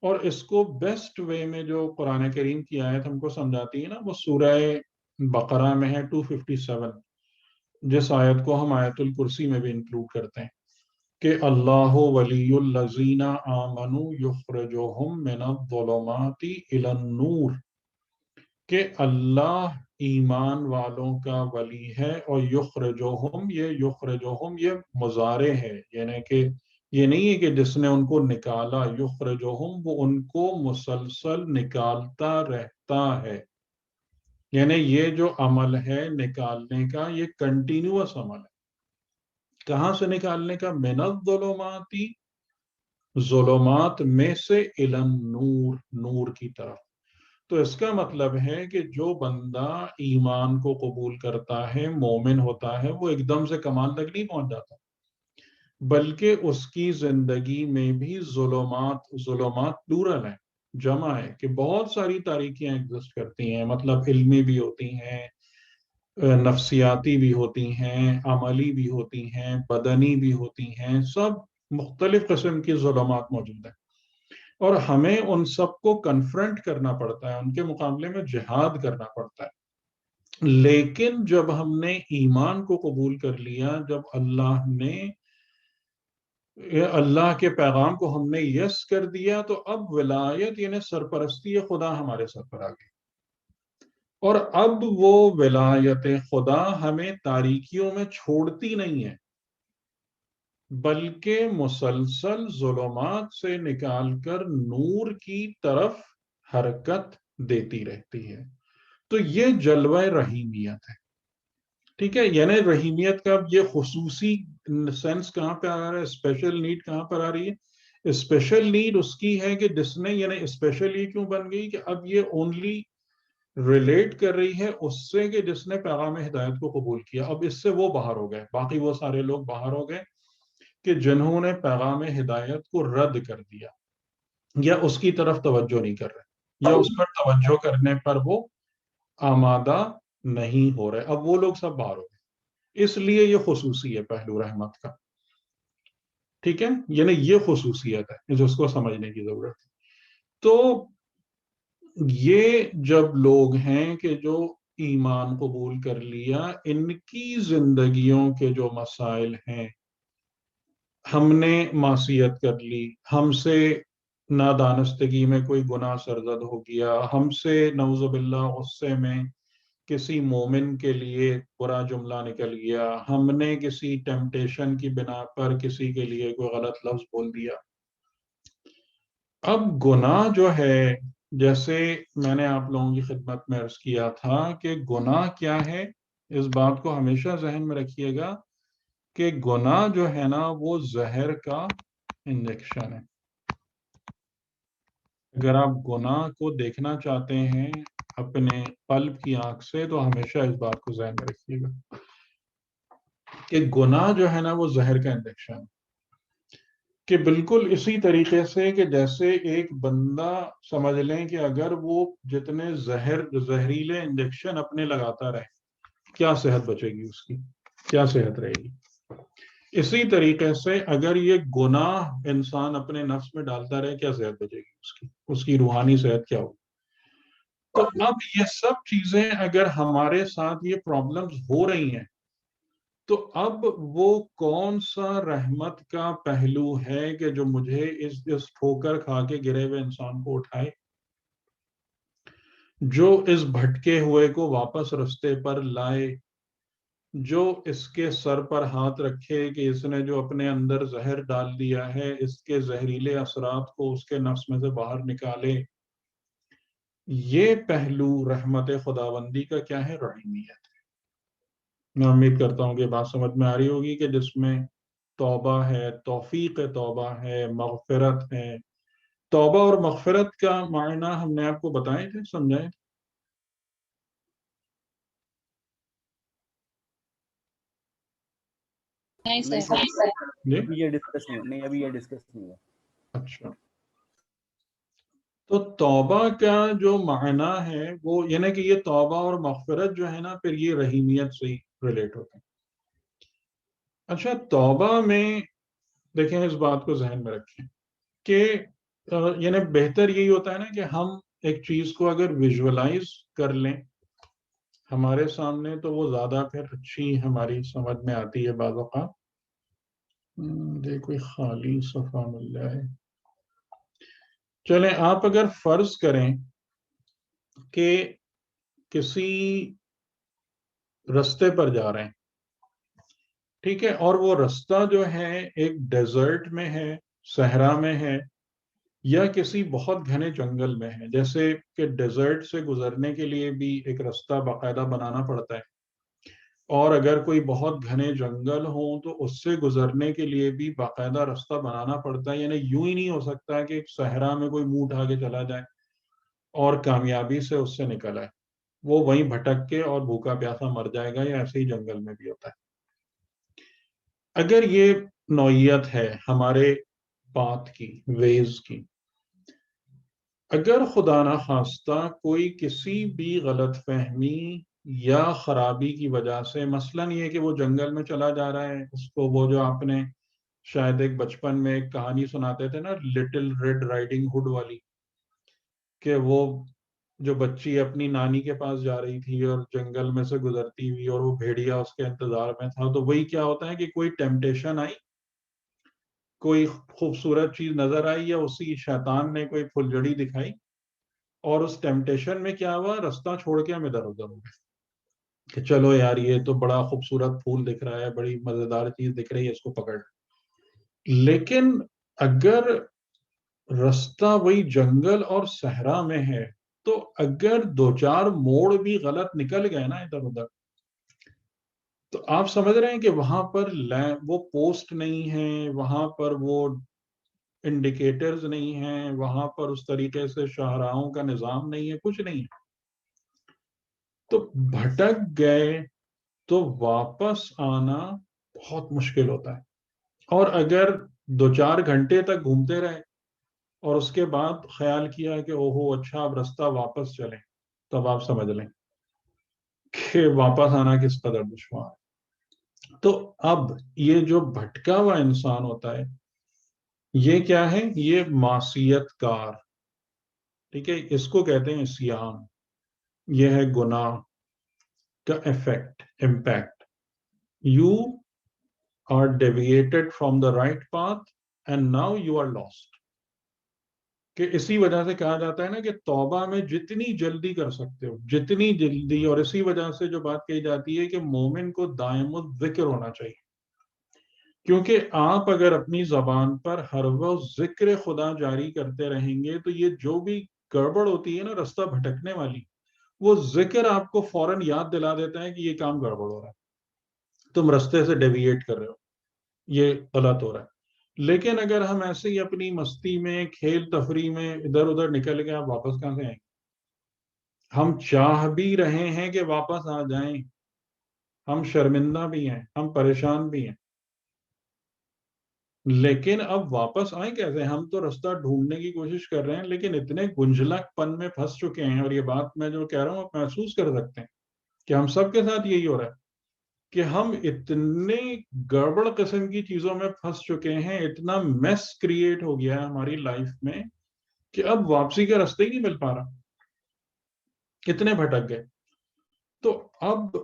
اور اس کو بیسٹ وے میں جو قرآن کریم کی آیت ہم کو سمجھاتی ہے نا، وہ سورہ بقرہ میں ہے 257، جس آیت کو ہم آیت الکرسی میں بھی انکلوڈ کرتے ہیں کہ اللہ ولی الذین آمنوا یخرجہم من الظلمات الی النور، کہ اللہ ایمان والوں کا ولی ہے، اور یخرجہم، یہ مضارع ہے، یعنی کہ یہ نہیں ہے کہ جس نے ان کو نکالا، یخرجہم وہ ان کو مسلسل نکالتا رہتا ہے، یعنی یہ جو عمل ہے نکالنے کا، یہ کنٹینیوس عمل ہے۔ کہاں سے نکالنے کا؟ من الظلمات، ظلمات میں سے، الی النور، نور کی طرف۔ تو اس کا مطلب ہے کہ جو بندہ ایمان کو قبول کرتا ہے، مومن ہوتا ہے، وہ ایک دم سے کمال تک نہیں پہنچ جاتا، بلکہ اس کی زندگی میں بھی ظلمات پلورل ہیں، جمع ہے، کہ بہت ساری تاریکیاں ایگزسٹ کرتی ہیں، مطلب علمی بھی ہوتی ہیں، نفسیاتی بھی ہوتی ہیں، عملی بھی ہوتی ہیں، بدنی بھی ہوتی ہیں، سب مختلف قسم کی ظلمات موجود ہیں، اور ہمیں ان سب کو کنفرنٹ کرنا پڑتا ہے، ان کے مقابلے میں جہاد کرنا پڑتا ہے۔ لیکن جب ہم نے ایمان کو قبول کر لیا، جب اللہ کے پیغام کو ہم نے یس کر دیا، تو اب ولایت یعنی سرپرستی خدا ہمارے سر پر آ گئی، اور اب وہ ولایت خدا ہمیں تاریکیوں میں چھوڑتی نہیں ہے، بلکہ مسلسل ظلمات سے نکال کر نور کی طرف حرکت دیتی رہتی ہے۔ تو یہ جلوہ رحیمیت ہے، ٹھیک ہے؟ یعنی رحیمیت کا یہ خصوصی سینس کہاں پہ آ رہا ہے، اسپیشل نیڈ کہاں پر آ رہی ہے؟ اسپیشل نیڈ اس کی ہے کہ جس نے، یعنی اسپیشل یہ کیوں بن گئی کہ اب یہ اونلی ریلیٹ کر رہی ہے اس سے کہ جس نے پیغام ہدایت کو قبول کیا، اب اس سے وہ باہر ہو گئے، باقی وہ سارے لوگ باہر ہو گئے کہ جنہوں نے پیغام ہدایت کو رد کر دیا، یا اس کی طرف توجہ نہیں کر رہے، یا اس پر توجہ کرنے پر وہ آمادہ نہیں ہو رہے، اب وہ لوگ سب باہر ہو گئے۔ اس لیے یہ خصوصی ہے پہلو رحمت کا، ٹھیک ہے؟ یعنی یہ خصوصیت ہے جس کو سمجھنے کی ضرورت ہے۔ تو یہ جب لوگ ہیں کہ جو ایمان قبول کر لیا، ان کی زندگیوں کے جو مسائل ہیں، ہم نے معصیت کر لی، ہم سے نادانستگی میں کوئی گناہ سرزد ہو گیا، ہم سے نعوذ باللہ غصے میں کسی مومن کے لیے برا جملہ نکل گیا، ہم نے کسی ٹیمپٹیشن کی بنا پر کسی کے لیے کوئی غلط لفظ بول دیا۔ اب گناہ جو ہے، جیسے میں نے آپ لوگوں کی خدمت میں عرض کیا تھا کہ گناہ کیا ہے، اس بات کو ہمیشہ ذہن میں رکھیے گا کہ گناہ جو ہے نا، وہ زہر کا انجیکشن ہے۔ اگر آپ گناہ کو دیکھنا چاہتے ہیں اپنے قلب کی آنکھ سے، تو ہمیشہ اس بات کو ذہن میں رکھیے گا کہ گناہ جو ہے نا، وہ زہر کا انجیکشن ہے، کہ بالکل اسی طریقے سے کہ جیسے ایک بندہ، سمجھ لیں کہ اگر وہ جتنے زہریلے انجیکشن اپنے لگاتا رہے، کیا صحت بچے گی اس کی، کیا صحت رہے گی؟ اسی طریقے سے اگر یہ گناہ انسان اپنے نفس میں ڈالتا رہے، کیا صحت بچے گی اس کی روحانی صحت کیا ہوگی؟ تو اب یہ سب چیزیں اگر ہمارے ساتھ یہ پرابلمز ہو رہی ہیں، تو اب وہ کون سا رحمت کا پہلو ہے کہ جو مجھے اس ٹھوکر کھا کے گرے ہوئے انسان کو اٹھائے، جو اس بھٹکے ہوئے کو واپس رستے پر لائے، جو اس کے سر پر ہاتھ رکھے کہ اس نے جو اپنے اندر زہر ڈال دیا ہے اس کے زہریلے اثرات کو اس کے نفس میں سے باہر نکالے. یہ پہلو رحمت خداوندی کا کیا ہے؟ رحیمیت. میں امید کرتا ہوں کہ بات سمجھ میں آ رہی ہوگی کہ جس میں توبہ ہے، توفیق توبہ ہے، مغفرت ہے. توبہ اور مغفرت کا معنی ہم نے آپ کو بتائے تھے، سمجھائے تھے. نہیں سر، جی ابھی یہ ڈسکس نہیں ہوا. اچھا، تو توبہ کا جو معنی ہے وہ یعنی کہ یہ توبہ اور مغفرت جو ہے نا پھر یہ رحیمیت سے ہی ریلیٹ ہوتے ہیں. اچھا، توبہ میں دیکھیں اس بات کو ذہن میں رکھیں کہ یعنی بہتر یہی ہوتا ہے نا کہ ہم ایک چیز کو اگر ویژولائز کر لیں ہمارے سامنے تو وہ زیادہ پھر اچھی ہماری سمجھ میں آتی ہے. بعض اوقات کوئی خالی صفحہ مل جائے. چلیں آپ اگر فرض کریں کہ کسی رستے پر جا رہے ہیں، ٹھیک ہے، اور وہ رستہ جو ہے ایک ڈیزرٹ میں ہے، صحرا میں ہے، یا کسی بہت گھنے جنگل میں ہے. جیسے کہ ڈیزرٹ سے گزرنے کے لیے بھی ایک رستہ باقاعدہ بنانا پڑتا ہے، اور اگر کوئی بہت گھنے جنگل ہوں تو اس سے گزرنے کے لیے بھی باقاعدہ رستہ بنانا پڑتا ہے. یعنی یوں ہی نہیں ہو سکتا کہ ایک صحرا میں کوئی منہ اٹھا کے چلا جائے اور کامیابی سے اس سے نکل آئے. وہ وہیں بھٹک کے اور بھوکا پیاسا مر جائے گا، یا ایسے ہی جنگل میں بھی ہوتا ہے. اگر یہ نوعیت ہے ہمارے بات کی، ویز کی، اگر خدا نہ خواستہ کوئی کسی بھی غلط فہمی یا خرابی کی وجہ سے، مثلاً یہ کہ وہ جنگل میں چلا جا رہا ہے، اس کو وہ جو آپ نے شاید ایک بچپن میں ایک کہانی سناتے تھے نا، لٹل ریڈ رائڈنگ ہوڈ والی، کہ وہ جو بچی اپنی نانی کے پاس جا رہی تھی اور جنگل میں سے گزرتی ہوئی اور وہ بھیڑیا اس کے انتظار میں تھا. تو وہی کیا ہوتا ہے کہ کوئی ٹیمپٹیشن آئی، کوئی خوبصورت چیز نظر آئی، یا اسی شیطان نے کوئی پھلجڑی دکھائی، اور اس ٹیمپٹیشن میں کیا ہوا، رستہ چھوڑ کے ہم ادھر ادھر ہو گئے کہ چلو یار یہ تو بڑا خوبصورت پھول دکھ رہا ہے، بڑی مزیدار چیز دکھ رہی ہے، اس کو پکڑ. لیکن اگر رستہ وہی جنگل اور صحرا میں ہے تو اگر دو چار موڑ بھی غلط نکل گئے نا ادھر ادھر، تو آپ سمجھ رہے ہیں کہ وہاں پر وہ پوسٹ نہیں ہے، وہاں پر وہ انڈیکیٹرز نہیں ہیں، وہاں پر اس طریقے سے شاہراہوں کا نظام نہیں ہے، کچھ نہیں ہے. تو بھٹک گئے تو واپس آنا بہت مشکل ہوتا ہے. اور اگر دو چار گھنٹے تک گھومتے رہے اور اس کے بعد خیال کیا کہ اوہو اچھا اب رستہ واپس چلیں، تب آپ سمجھ لیں کہ واپس آنا کس قدر دشوار ہے. تو اب یہ جو بھٹکا ہوا انسان ہوتا ہے یہ کیا ہے؟ یہ معصیت کار، ٹھیک ہے، اس کو کہتے ہیں عصیان. یہ ہے گناہ کا effect, impact. You are deviated from the right path and now you are lost. کہ اسی وجہ سے کہا جاتا ہے نا کہ توبہ میں جتنی جلدی کر سکتے ہو جتنی جلدی، اور اسی وجہ سے جو بات کہی جاتی ہے کہ مومن کو دائم الذکر ہونا چاہیے. کیونکہ آپ اگر اپنی زبان پر ہر وقت ذکر خدا جاری کرتے رہیں گے تو یہ جو بھی گڑبڑ ہوتی ہے نا رستہ بھٹکنے والی، وہ ذکر آپ کو فوراً یاد دلا دیتا ہے کہ یہ کام گڑبڑ ہو رہا ہے، تم رستے سے ڈیویٹ کر رہے ہو، یہ غلط ہو رہا ہے. لیکن اگر ہم ایسے ہی اپنی مستی میں، کھیل تفریح میں ادھر ادھر نکل گئے، آپ واپس کہاں سے آئیں گے؟ ہم چاہ بھی رہے ہیں کہ واپس آ جائیں، ہم شرمندہ بھی ہیں، ہم پریشان بھی ہیں، لیکن اب واپس آئیں کیسے؟ ہم تو رستہ ڈھونڈنے کی کوشش کر رہے ہیں لیکن اتنے گنجلک پن میں پھنس چکے ہیں. اور یہ بات میں جو کہہ رہا ہوں آپ محسوس کر سکتے ہیں کہ ہم سب کے ساتھ یہی ہو رہا ہے کہ ہم اتنے گڑبڑ قسم کی چیزوں میں پھنس چکے ہیں، اتنا میس کریٹ ہو گیا ہے ہماری لائف میں کہ اب واپسی کا رستہ ہی نہیں مل پا رہا، کتنے بھٹک گئے. تو اب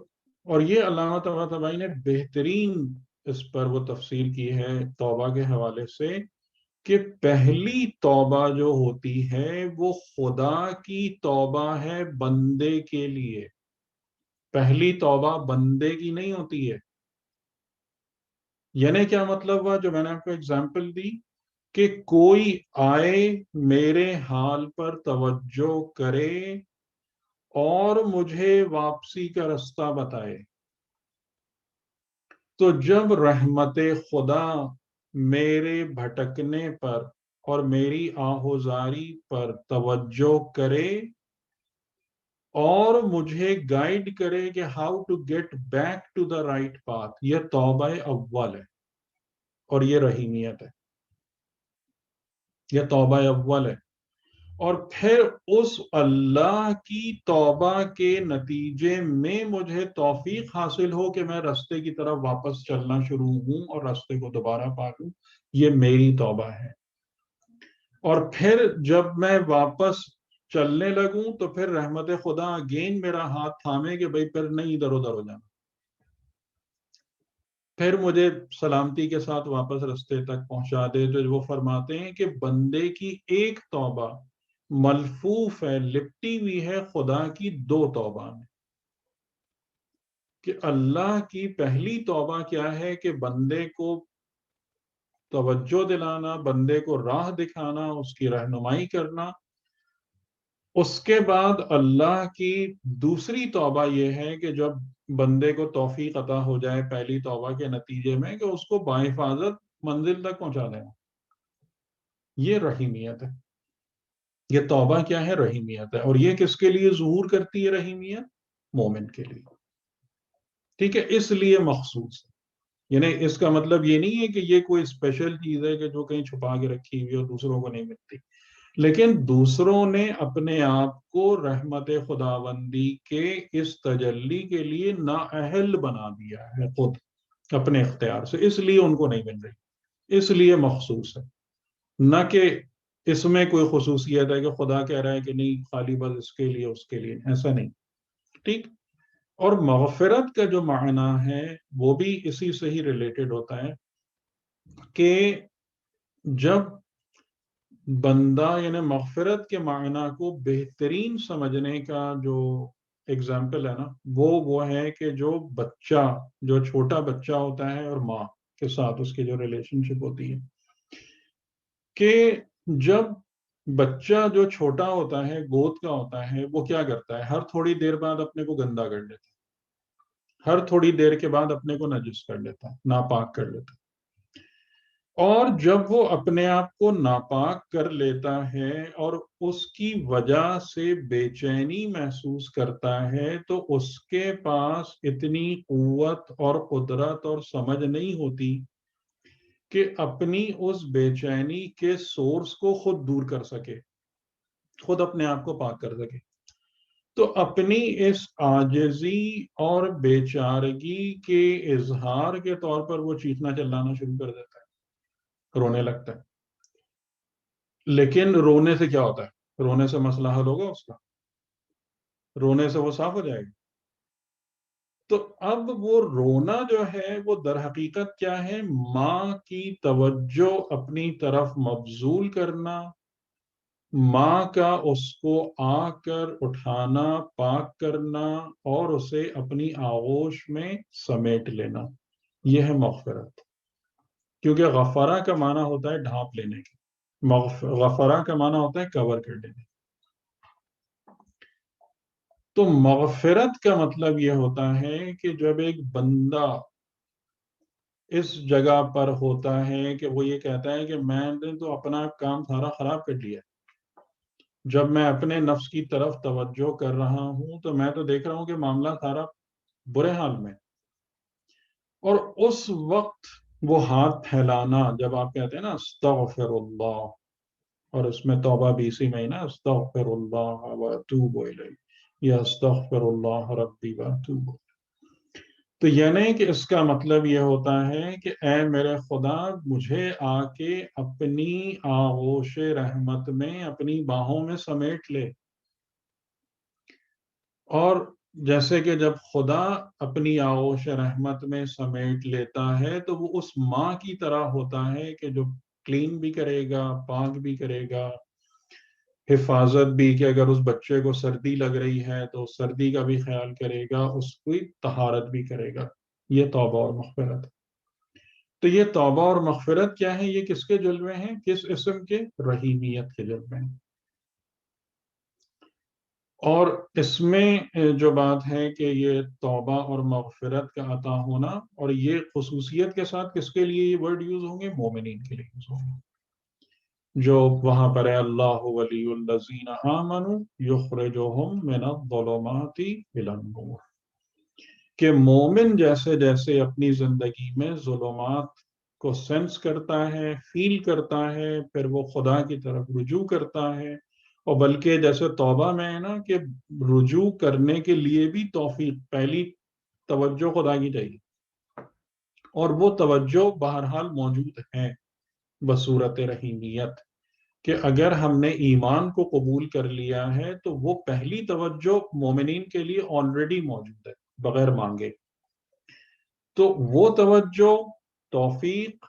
اور یہ علامہ طباطبائی نے بہترین اس پر وہ تفصیل کی ہے توبہ کے حوالے سے کہ پہلی توبہ جو ہوتی ہے وہ خدا کی توبہ ہے بندے کے لیے، پہلی توبہ بندے کی نہیں ہوتی ہے۔ یعنی کیا مطلب ہوا جو میں نے آپ کو اگزامپل دی کہ کوئی آئے میرے حال پر توجہ کرے اور مجھے واپسی کا رستہ بتائے، تو جب رحمت خدا میرے بھٹکنے پر اور میری آہوزاری پر توجہ کرے اور مجھے گائیڈ کرے کہ how to get back to the right path, یہ توبہ اول ہے اور یہ رحیمیت ہے، یہ توبہ اول ہے۔ اور پھر اس اللہ کی توبہ کے نتیجے میں مجھے توفیق حاصل ہو کہ میں رستے کی طرف واپس چلنا شروع ہوں اور رستے کو دوبارہ پا لوں، یہ میری توبہ ہے۔ اور پھر جب میں واپس چلنے لگوں تو پھر رحمت خدا اگین میرا ہاتھ تھامے کہ بھئی پھر نہیں ادھر ادھر ہو جانا، پھر مجھے سلامتی کے ساتھ واپس رستے تک پہنچا دے۔ تو وہ فرماتے ہیں کہ بندے کی ایک توبہ ملفوف ہے، لپٹی ہوئی ہے خدا کی دو توبہ میں، کہ اللہ کی پہلی توبہ کیا ہے کہ بندے کو توجہ دلانا، بندے کو راہ دکھانا، اس کی رہنمائی کرنا۔ اس کے بعد اللہ کی دوسری توبہ یہ ہے کہ جب بندے کو توفیق عطا ہو جائے پہلی توبہ کے نتیجے میں کہ اس کو باحفاظت منزل تک پہنچا دینا، یہ رحیمیت ہے۔ یہ توبہ کیا ہے؟ رحیمیت ہے۔ اور یہ کس کے لیے ظہور کرتی ہے رحیمیت؟ مومن کے لیے، ٹھیک ہے، اس لیے مخصوص ہے۔ یعنی اس کا مطلب یہ نہیں ہے کہ یہ کوئی اسپیشل چیز ہے کہ جو کہیں چھپا کے رکھی ہوئی اور دوسروں کو نہیں ملتی، لیکن دوسروں نے اپنے آپ کو رحمت خداوندی کے اس تجلی کے لیے نااہل بنا دیا ہے خود اپنے اختیار سے، اس لیے ان کو نہیں مل رہی، اس لیے مخصوص ہے، نہ کہ اس میں کوئی خصوصیت ہے کہ خدا کہہ رہا ہے کہ نہیں خالی بس اس کے لیے اس کے لیے، ایسا نہیں، ٹھیک۔ اور مغفرت کا جو معنی ہے وہ بھی اسی سے ہی ریلیٹڈ ہوتا ہے کہ جب بندہ، یعنی مغفرت کے معنی کو بہترین سمجھنے کا جو اگزامپل ہے نا وہ ہے کہ جو بچہ، جو چھوٹا بچہ ہوتا ہے اور ماں کے ساتھ اس کی جو ریلیشن شپ ہوتی ہے، کہ جب بچہ جو چھوٹا ہوتا ہے گود کا ہوتا ہے وہ کیا کرتا ہے؟ ہر تھوڑی دیر بعد اپنے کو گندا کر لیتا ہے، ہر تھوڑی دیر کے بعد اپنے کو نجس کر لیتا ہے، ناپاک کر لیتا ہے۔ اور جب وہ اپنے آپ کو ناپاک کر لیتا ہے اور اس کی وجہ سے بے چینی محسوس کرتا ہے تو اس کے پاس اتنی قوت اور قدرت اور سمجھ نہیں ہوتی کہ اپنی اس بے چینی کے سورس کو خود دور کر سکے، خود اپنے آپ کو پاک کر سکے۔ تو اپنی اس عاجزی اور بے چارگی کے اظہار کے طور پر وہ چیخنا چلانا شروع کر دیتا ہے، رونے لگتا ہے۔ لیکن رونے سے کیا ہوتا ہے؟ رونے سے مسئلہ حل ہوگا اس کا؟ رونے سے وہ صاف ہو جائے گا؟ تو اب وہ رونا جو ہے وہ در حقیقت کیا ہے؟ ماں کی توجہ اپنی طرف مبذول کرنا، ماں کا اس کو آ کر اٹھانا، پاک کرنا اور اسے اپنی آغوش میں سمیٹ لینا، یہ ہے مغفرت۔ کیونکہ غفرہ کا معنی ہوتا ہے ڈھانپ لینے کی، غفرہ کا معنی ہوتا ہے کور کر لینے۔ تو مغفرت کا مطلب یہ ہوتا ہے کہ جب ایک بندہ اس جگہ پر ہوتا ہے کہ وہ یہ کہتا ہے کہ میں نے تو اپنا کام سارا خراب کر لیا، جب میں اپنے نفس کی طرف توجہ کر رہا ہوں تو میں تو دیکھ رہا ہوں کہ معاملہ سارا برے حال میں، اور اس وقت وہ ہاتھ پھیلانا، جب آپ کہتے ہیں نا استغفر اللہ، اور اس میں توبہ بھی اسی میں ہی نا، استغفر اللہ واتوب الیہ، یا استغفر اللہ ربی واتوب الیہ، تو یعنی کہ اس کا مطلب یہ ہوتا ہے کہ اے میرے خدا مجھے آ کے اپنی آغوش رحمت میں، اپنی باہوں میں سمیٹ لے، اور جیسے کہ جب خدا اپنی آغوش رحمت میں سمیٹ لیتا ہے تو وہ اس ماں کی طرح ہوتا ہے کہ جو کلین بھی کرے گا، پاک بھی کرے گا، حفاظت بھی، کہ اگر اس بچے کو سردی لگ رہی ہے تو سردی کا بھی خیال کرے گا، اس کی طہارت بھی کرے گا. یہ توبہ اور مغفرت. تو یہ توبہ اور مغفرت کیا ہے؟ یہ کس کے جلوے ہیں؟ کس اسم کے؟ رحیمیت کے جلوے ہیں. اور اس میں جو بات ہے کہ یہ توبہ اور مغفرت کا عطا ہونا، اور یہ خصوصیت کے ساتھ کس کے لیے یہ ورڈ یوز ہوں گے؟ مومنین کے لیے یوز ہوں گے. جو وہاں پر ہے اللہ ولی الذین آمنوا یخرجہم من الظلمات الی النور، کہ مومن جیسے جیسے اپنی زندگی میں ظلمات کو سینس کرتا ہے، فیل کرتا ہے، پھر وہ خدا کی طرف رجوع کرتا ہے. اور بلکہ جیسے توبہ میں ہے نا کہ رجوع کرنے کے لیے بھی توفیق، پہلی توجہ خدا کی چاہیے، اور وہ توجہ بہرحال موجود ہے بصورت رحیمیت، کہ اگر ہم نے ایمان کو قبول کر لیا ہے تو وہ پہلی توجہ مومنین کے لیے آلریڈی موجود ہے بغیر مانگے. تو وہ توجہ، توفیق،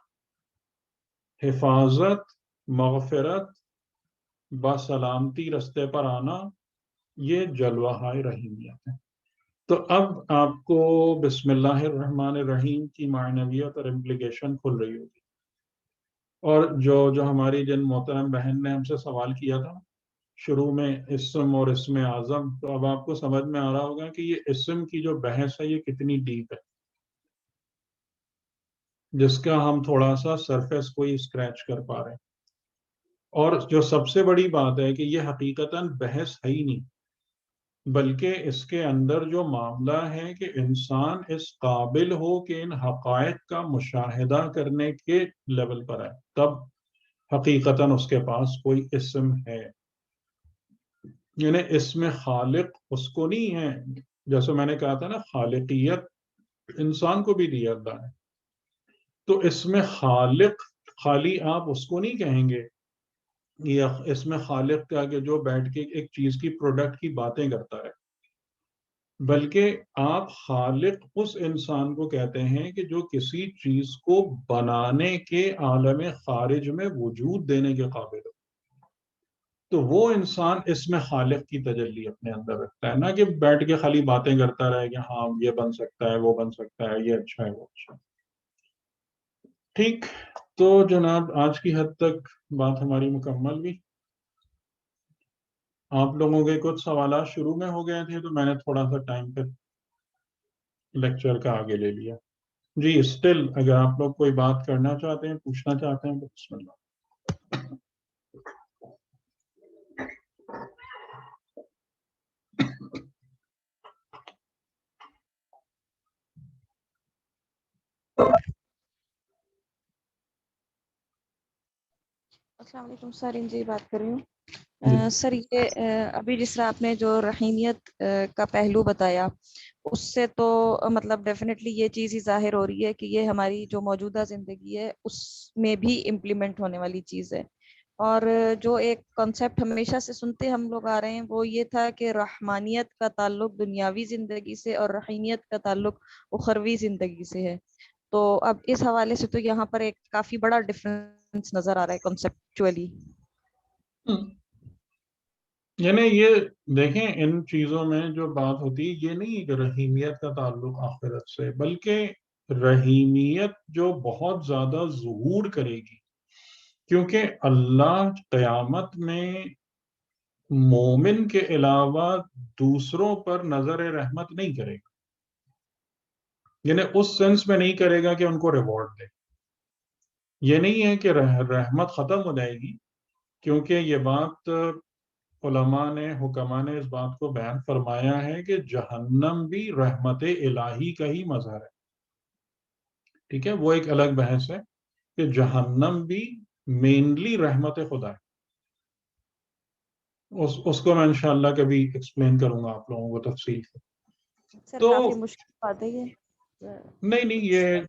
حفاظت، مغفرت، بسلامتی رستے پر آنا، یہ جلوہ رحیمیت ہے. تو اب آپ کو بسم اللہ الرحمن الرحیم کی معنویت اور امپلیکیشن کھل رہی ہوگی. اور جو ہماری جن محترم بہن نے ہم سے سوال کیا تھا شروع میں اسم اور اسم اعظم، تو اب آپ کو سمجھ میں آ رہا ہوگا کہ یہ اسم کی جو بحث ہے یہ کتنی ڈیپ ہے، جس کا ہم تھوڑا سا سرفیس کو ہی اسکریچ کر پا رہے ہیں. اور جو سب سے بڑی بات ہے کہ یہ حقیقتاً بحث ہے ہی نہیں، بلکہ اس کے اندر جو معاملہ ہے کہ انسان اس قابل ہو کہ ان حقائق کا مشاہدہ کرنے کے لیول پر ہے، تب حقیقتاً اس کے پاس کوئی اسم ہے. یعنی اسم خالق اس کو نہیں ہے، جیسے میں نے کہا تھا نا خالقیت انسان کو بھی دی اللہ ہے، تو اسم خالق خالی آپ اس کو نہیں کہیں گے، یہ اسم خالق کا کہ جو بیٹھ کے ایک چیز کی پروڈکٹ کی باتیں کرتا ہے، بلکہ آپ خالق اس انسان کو کہتے ہیں کہ جو کسی چیز کو بنانے کے عالم خارج میں وجود دینے کے قابل ہو. تو وہ انسان اسم خالق کی تجلی اپنے اندر رکھتا ہے، نہ کہ بیٹھ کے خالی باتیں کرتا رہے کہ ہاں یہ بن سکتا ہے، وہ بن سکتا ہے، یہ اچھا ہے، وہ اچھا ہے. ٹھیک. تو جناب آج کی حد تک بات ہماری مکمل ہوئی. آپ لوگوں کے کچھ سوالات شروع میں ہو گئے تھے تو میں نے تھوڑا سا ٹائم پہ لیکچر کا آگے لے لیا. جی اسٹل اگر آپ لوگ کوئی بات کرنا چاہتے ہیں، پوچھنا چاہتے ہیں تو بسم اللہ. السلام علیکم سر، جی بات کر رہی ہوں. سر یہ ابھی جس طرح آپ نے جو رحیمیت کا پہلو بتایا، اس سے تو مطلب ڈیفینیٹلی یہ چیز ہی ظاہر ہو رہی ہے کہ یہ ہماری جو موجودہ زندگی ہے اس میں بھی امپلیمنٹ ہونے والی چیز ہے. اور جو ایک کانسیپٹ ہمیشہ سے سنتے ہم لوگ آ رہے ہیں وہ یہ تھا کہ رحمانیت کا تعلق دنیاوی زندگی سے اور رحیمیت کا تعلق اخروی زندگی سے ہے. تو اب اس حوالے سے تو یہاں پر ایک کافی بڑا ڈفرنس نظر آ رہا ہے کنسیپچولی. یعنی یہ دیکھیں ان چیزوں میں جو بات ہوتی ہے یہ نہیں کہ رحیمیت کا تعلق آخرت سے، بلکہ رحیمیت جو بہت زیادہ ظہور کرے گی، کیونکہ اللہ قیامت میں مومن کے علاوہ دوسروں پر نظر رحمت نہیں کرے گا. یعنی اس سینس میں نہیں کرے گا کہ ان کو ریوارڈ دے. یہ نہیں ہے کہ رحمت ختم ہو جائے گی، کیونکہ یہ بات علماء نے، حکماء نے اس بات کو بیان فرمایا ہے کہ جہنم بھی رحمت الہی کا ہی مظہر ہے. ٹھیک ہے، وہ ایک الگ بحث ہے کہ جہنم بھی مینلی رحمت خدا ہے. اس کو میں انشاءاللہ کبھی ایکسپلین کروں گا آپ لوگوں کو تفصیل سے. سر تو کافی مشکل بات ہے یہ. نہیں یہ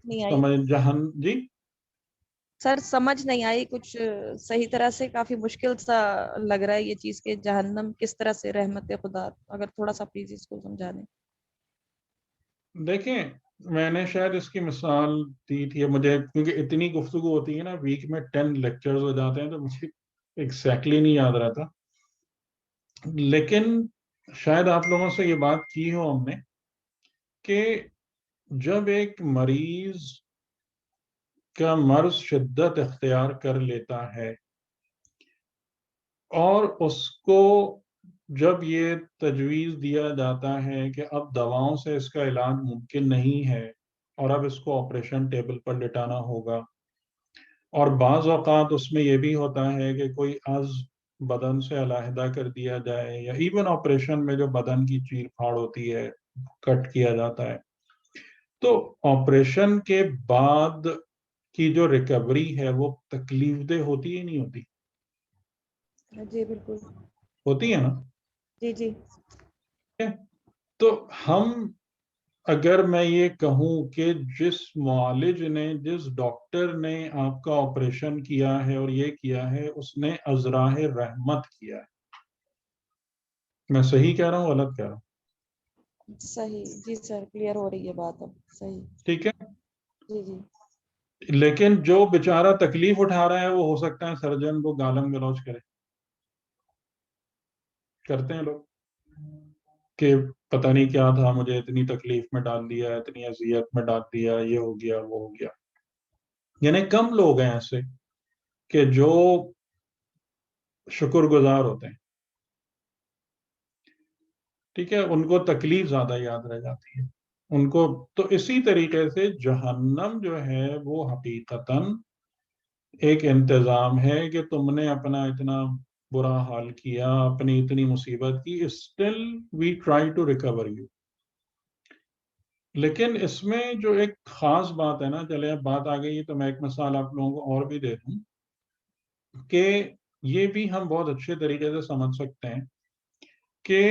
نہیں آئی. سمجھ جی سر سمجھ نہیں آئی کچھ صحیح طرح سے، کافی مشکل سا لگ رہا ہے یہ چیز کہ جہنم کس طرح سے رحمت خدا، اگر تھوڑا سا پلیز اس کو سمجھا دیں. دیکھیں میں نے شاید اس کی مثال دی تھی مجھے، کیونکہ اتنی گفتگو ہوتی ہے نا، ویک میں 10 لیکچرز ہو جاتے ہیں تو مجھے ایگزیکٹلی نہیں یاد رہتا، لیکن شاید آپ لوگوں سے یہ بات کی ہو ہم نے کہ جب ایک مریض کا مرض شدت اختیار کر لیتا ہے اور اس کو جب یہ تجویز دیا جاتا ہے کہ اب دواؤں سے اس کا علاج ممکن نہیں ہے اور اب اس کو آپریشن ٹیبل پر لٹانا ہوگا، اور بعض اوقات اس میں یہ بھی ہوتا ہے کہ کوئی عضو بدن سے علیحدہ کر دیا جائے، یا ایون آپریشن میں جو بدن کی چیر پھاڑ ہوتی ہے کٹ کیا جاتا ہے، تو آپریشن کے بعد کی جو ریکوری ہے وہ تکلیف دہ ہوتی ہے نہیں ہوتی؟ جی بالکل ہوتی ہے نا؟ جی جی. تو ہم اگر میں یہ کہوں کہ جس معالج نے، جس ڈاکٹر نے آپ کا آپریشن کیا ہے اور یہ کیا ہے، اس نے ازراہ رحمت کیا ہے، میں صحیح کہہ رہا ہوں غلط کہہ رہا ہوں؟ صحیح جی سر، کلیئر ہو رہی ہے بات اب. صحیح. ٹھیک ہے. جی جی. لیکن جو بیچارہ تکلیف اٹھا رہا ہے وہ ہو سکتا ہے سرجن کو گالم گلوچ کرتے ہیں لوگ کہ پتہ نہیں کیا تھا، مجھے اتنی تکلیف میں ڈال دیا، اتنی اذیت میں ڈال دیا، یہ ہو گیا وہ ہو گیا. یعنی کم لوگ ہیں ایسے کہ جو شکر گزار ہوتے ہیں. ٹھیک ہے، ان کو تکلیف زیادہ یاد رہ جاتی ہے ان کو. تو اسی طریقے سے جہنم جو ہے وہ حقیقتاً ایک انتظام ہے کہ تم نے اپنا اتنا برا حال کیا، اپنی اتنی مصیبت کی، still we try to recover you. لیکن اس میں جو ایک خاص بات ہے نا، چلے اب بات آ گئی تو میں ایک مثال آپ لوگوں کو اور بھی دے دوں کہ یہ بھی ہم بہت اچھے طریقے سے سمجھ سکتے ہیں کہ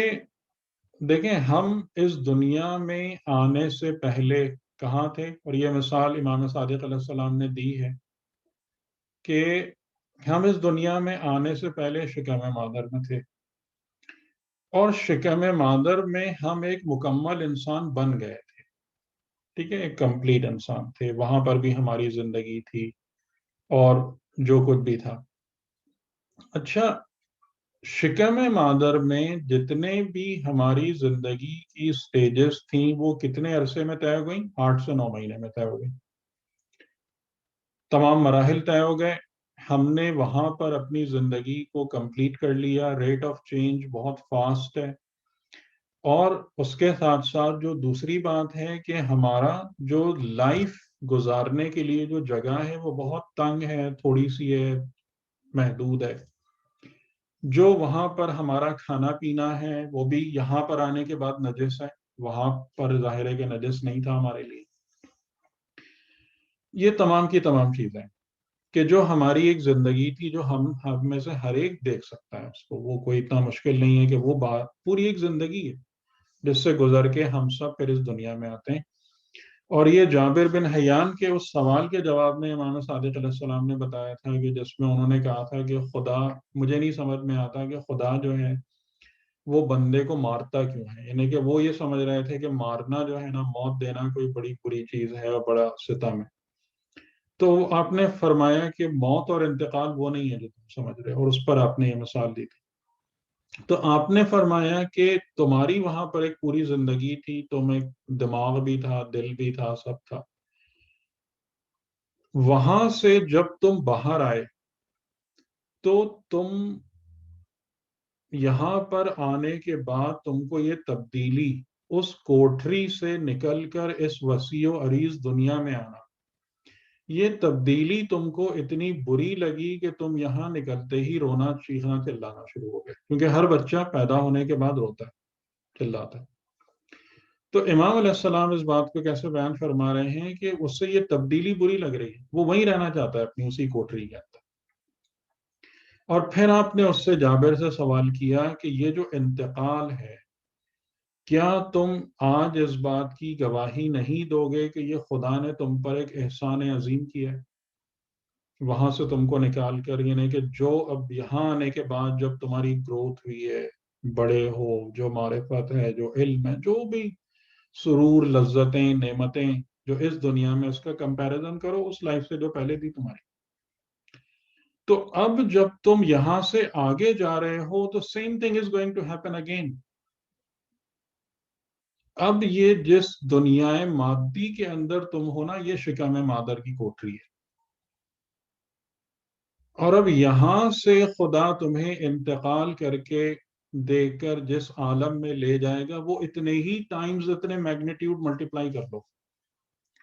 دیکھیں ہم اس دنیا میں آنے سے پہلے کہاں تھے، اور یہ مثال امام صادق علیہ السلام نے دی ہے کہ ہم اس دنیا میں آنے سے پہلے شکم مادر میں تھے، اور شکم مادر میں ہم ایک مکمل انسان بن گئے تھے. ٹھیک ہے، ایک کمپلیٹ انسان تھے، وہاں پر بھی ہماری زندگی تھی اور جو کچھ بھی تھا. اچھا، شکم مادر میں جتنے بھی ہماری زندگی کی سٹیجز تھیں وہ کتنے عرصے میں طے ہو گئیں؟ 8 سے 9 مہینے میں طے ہو گئیں. تمام مراحل طے ہو گئے، ہم نے وہاں پر اپنی زندگی کو کمپلیٹ کر لیا. ریٹ آف چینج بہت فاسٹ ہے. اور اس کے ساتھ ساتھ جو دوسری بات ہے کہ ہمارا جو لائف گزارنے کے لیے جو جگہ ہے وہ بہت تنگ ہے، تھوڑی سی ہے، محدود ہے. جو وہاں پر ہمارا کھانا پینا ہے وہ بھی یہاں پر آنے کے بعد نجس ہے، وہاں پر ظاہر ہے کہ نجس نہیں تھا ہمارے لیے. یہ تمام کی تمام چیزیں کہ جو ہماری ایک زندگی تھی، جو ہم میں سے ہر ایک دیکھ سکتا ہے اس کو، وہ کوئی اتنا مشکل نہیں ہے کہ وہ بات پوری ایک زندگی ہے جس سے گزر کے ہم سب پھر اس دنیا میں آتے ہیں. اور یہ جابر بن حیان کے اس سوال کے جواب میں امام صادق علیہ السلام نے بتایا تھا کہ جس میں انہوں نے کہا تھا کہ خدا، مجھے نہیں سمجھ میں آتا کہ خدا جو ہے وہ بندے کو مارتا کیوں ہے. یعنی کہ وہ یہ سمجھ رہے تھے کہ مارنا جو ہے نا، موت دینا کوئی بڑی بری چیز ہے اور بڑا ستم ہے. تو آپ نے فرمایا کہ موت اور انتقال وہ نہیں ہے جو تم سمجھ رہے، اور اس پر آپ نے یہ مثال دی تھی. تو آپ نے فرمایا کہ تمہاری وہاں پر ایک پوری زندگی تھی، تم ایک دماغ بھی تھا، دل بھی تھا، سب تھا. وہاں سے جب تم باہر آئے تو تم یہاں پر آنے کے بعد تم کو یہ تبدیلی، اس کوٹھری سے نکل کر اس وسیع و عریض دنیا میں آنا، یہ تبدیلی تم کو اتنی بری لگی کہ تم یہاں نکلتے ہی رونا، چیخنا، چلانا شروع ہو گئے. کیونکہ ہر بچہ پیدا ہونے کے بعد روتا ہے، چلاتا ہے. تو امام علیہ السلام اس بات کو کیسے بیان فرما رہے ہیں کہ اس سے یہ تبدیلی بری لگ رہی ہے، وہ وہیں رہنا چاہتا ہے اپنی اسی کوٹری کے اندر. اور پھر آپ نے اس سے جابر سے سوال کیا کہ یہ جو انتقال ہے، کیا تم آج اس بات کی گواہی نہیں دو گے کہ یہ خدا نے تم پر ایک احسان عظیم کیا ہے؟ وہاں سے تم کو نکال کر، یعنی کہ جو اب یہاں آنے کے بعد جب تمہاری گروتھ ہوئی ہے، بڑے ہو، جو معرفت ہے، جو علم ہے، جو بھی سرور، لذتیں، نعمتیں جو اس دنیا میں، اس کا کمپیریزن کرو اس لائف سے جو پہلے تھی تمہاری. تو اب جب تم یہاں سے آگے جا رہے ہو تو same thing is going to happen again. اب یہ جس دنیا مادی کے اندر تم ہو نا، یہ شکم مادر کی کوٹری ہے. اور اب یہاں سے خدا تمہیں انتقال کر کے دے کر جس عالم میں لے جائے گا، وہ اتنے ہی ٹائمز، اتنے میگنیٹیوڈ ملٹیپلائی کر لو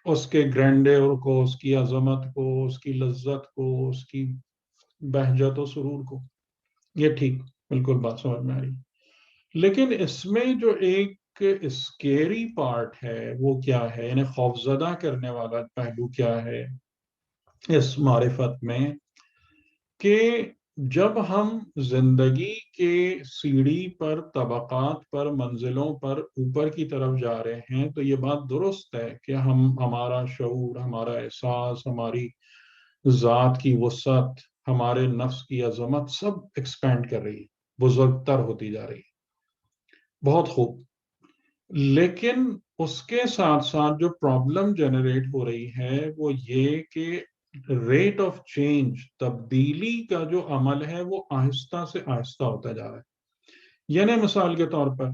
اس کے گرینڈر کو، اس کی عظمت کو، اس کی لذت کو، اس کی بہجت و سرور کو. یہ ٹھیک، بالکل بات سمجھ میں آ رہی. لیکن اس میں جو ایک اسکیری پارٹ ہے وہ کیا ہے، یعنی خوفزدہ کرنے والا پہلو کیا ہے اس معرفت میں، کہ جب ہم زندگی کے سیڑھی پر، طبقات پر، منزلوں پر اوپر کی طرف جا رہے ہیں، تو یہ بات درست ہے کہ ہمارا شعور، ہمارا احساس، ہماری ذات کی وسعت، ہمارے نفس کی عظمت سب ایکسپینڈ کر رہی ہے، بزرگ تر ہوتی جا رہی ہے. بہت خوب. لیکن اس کے ساتھ ساتھ جو پرابلم جنریٹ ہو رہی ہے وہ یہ کہ ریٹ آف چینج، تبدیلی کا جو عمل ہے وہ آہستہ سے آہستہ ہوتا جا رہا ہے. یعنی مثال کے طور پر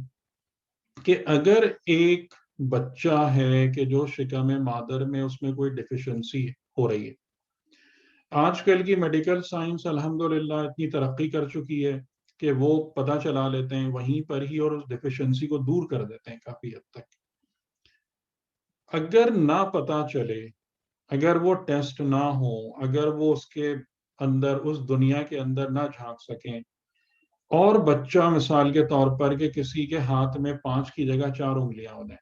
کہ اگر ایک بچہ ہے کہ جو شکم مادر میں اس میں کوئی ڈیفیشنسی ہو رہی ہے، آج کل کی میڈیکل سائنس الحمدللہ اتنی ترقی کر چکی ہے کہ وہ پتہ چلا لیتے ہیں وہیں پر ہی اور اس ڈیفیشنسی کو دور کر دیتے ہیں کافی حد تک. اگر نہ پتہ چلے، اگر وہ ٹیسٹ نہ ہو، اگر وہ اس کے اندر، اس دنیا کے اندر نہ جھانک سکیں، اور بچہ مثال کے طور پر کہ کسی کے ہاتھ میں 5 کی جگہ 4 انگلیاں ہو جائیں،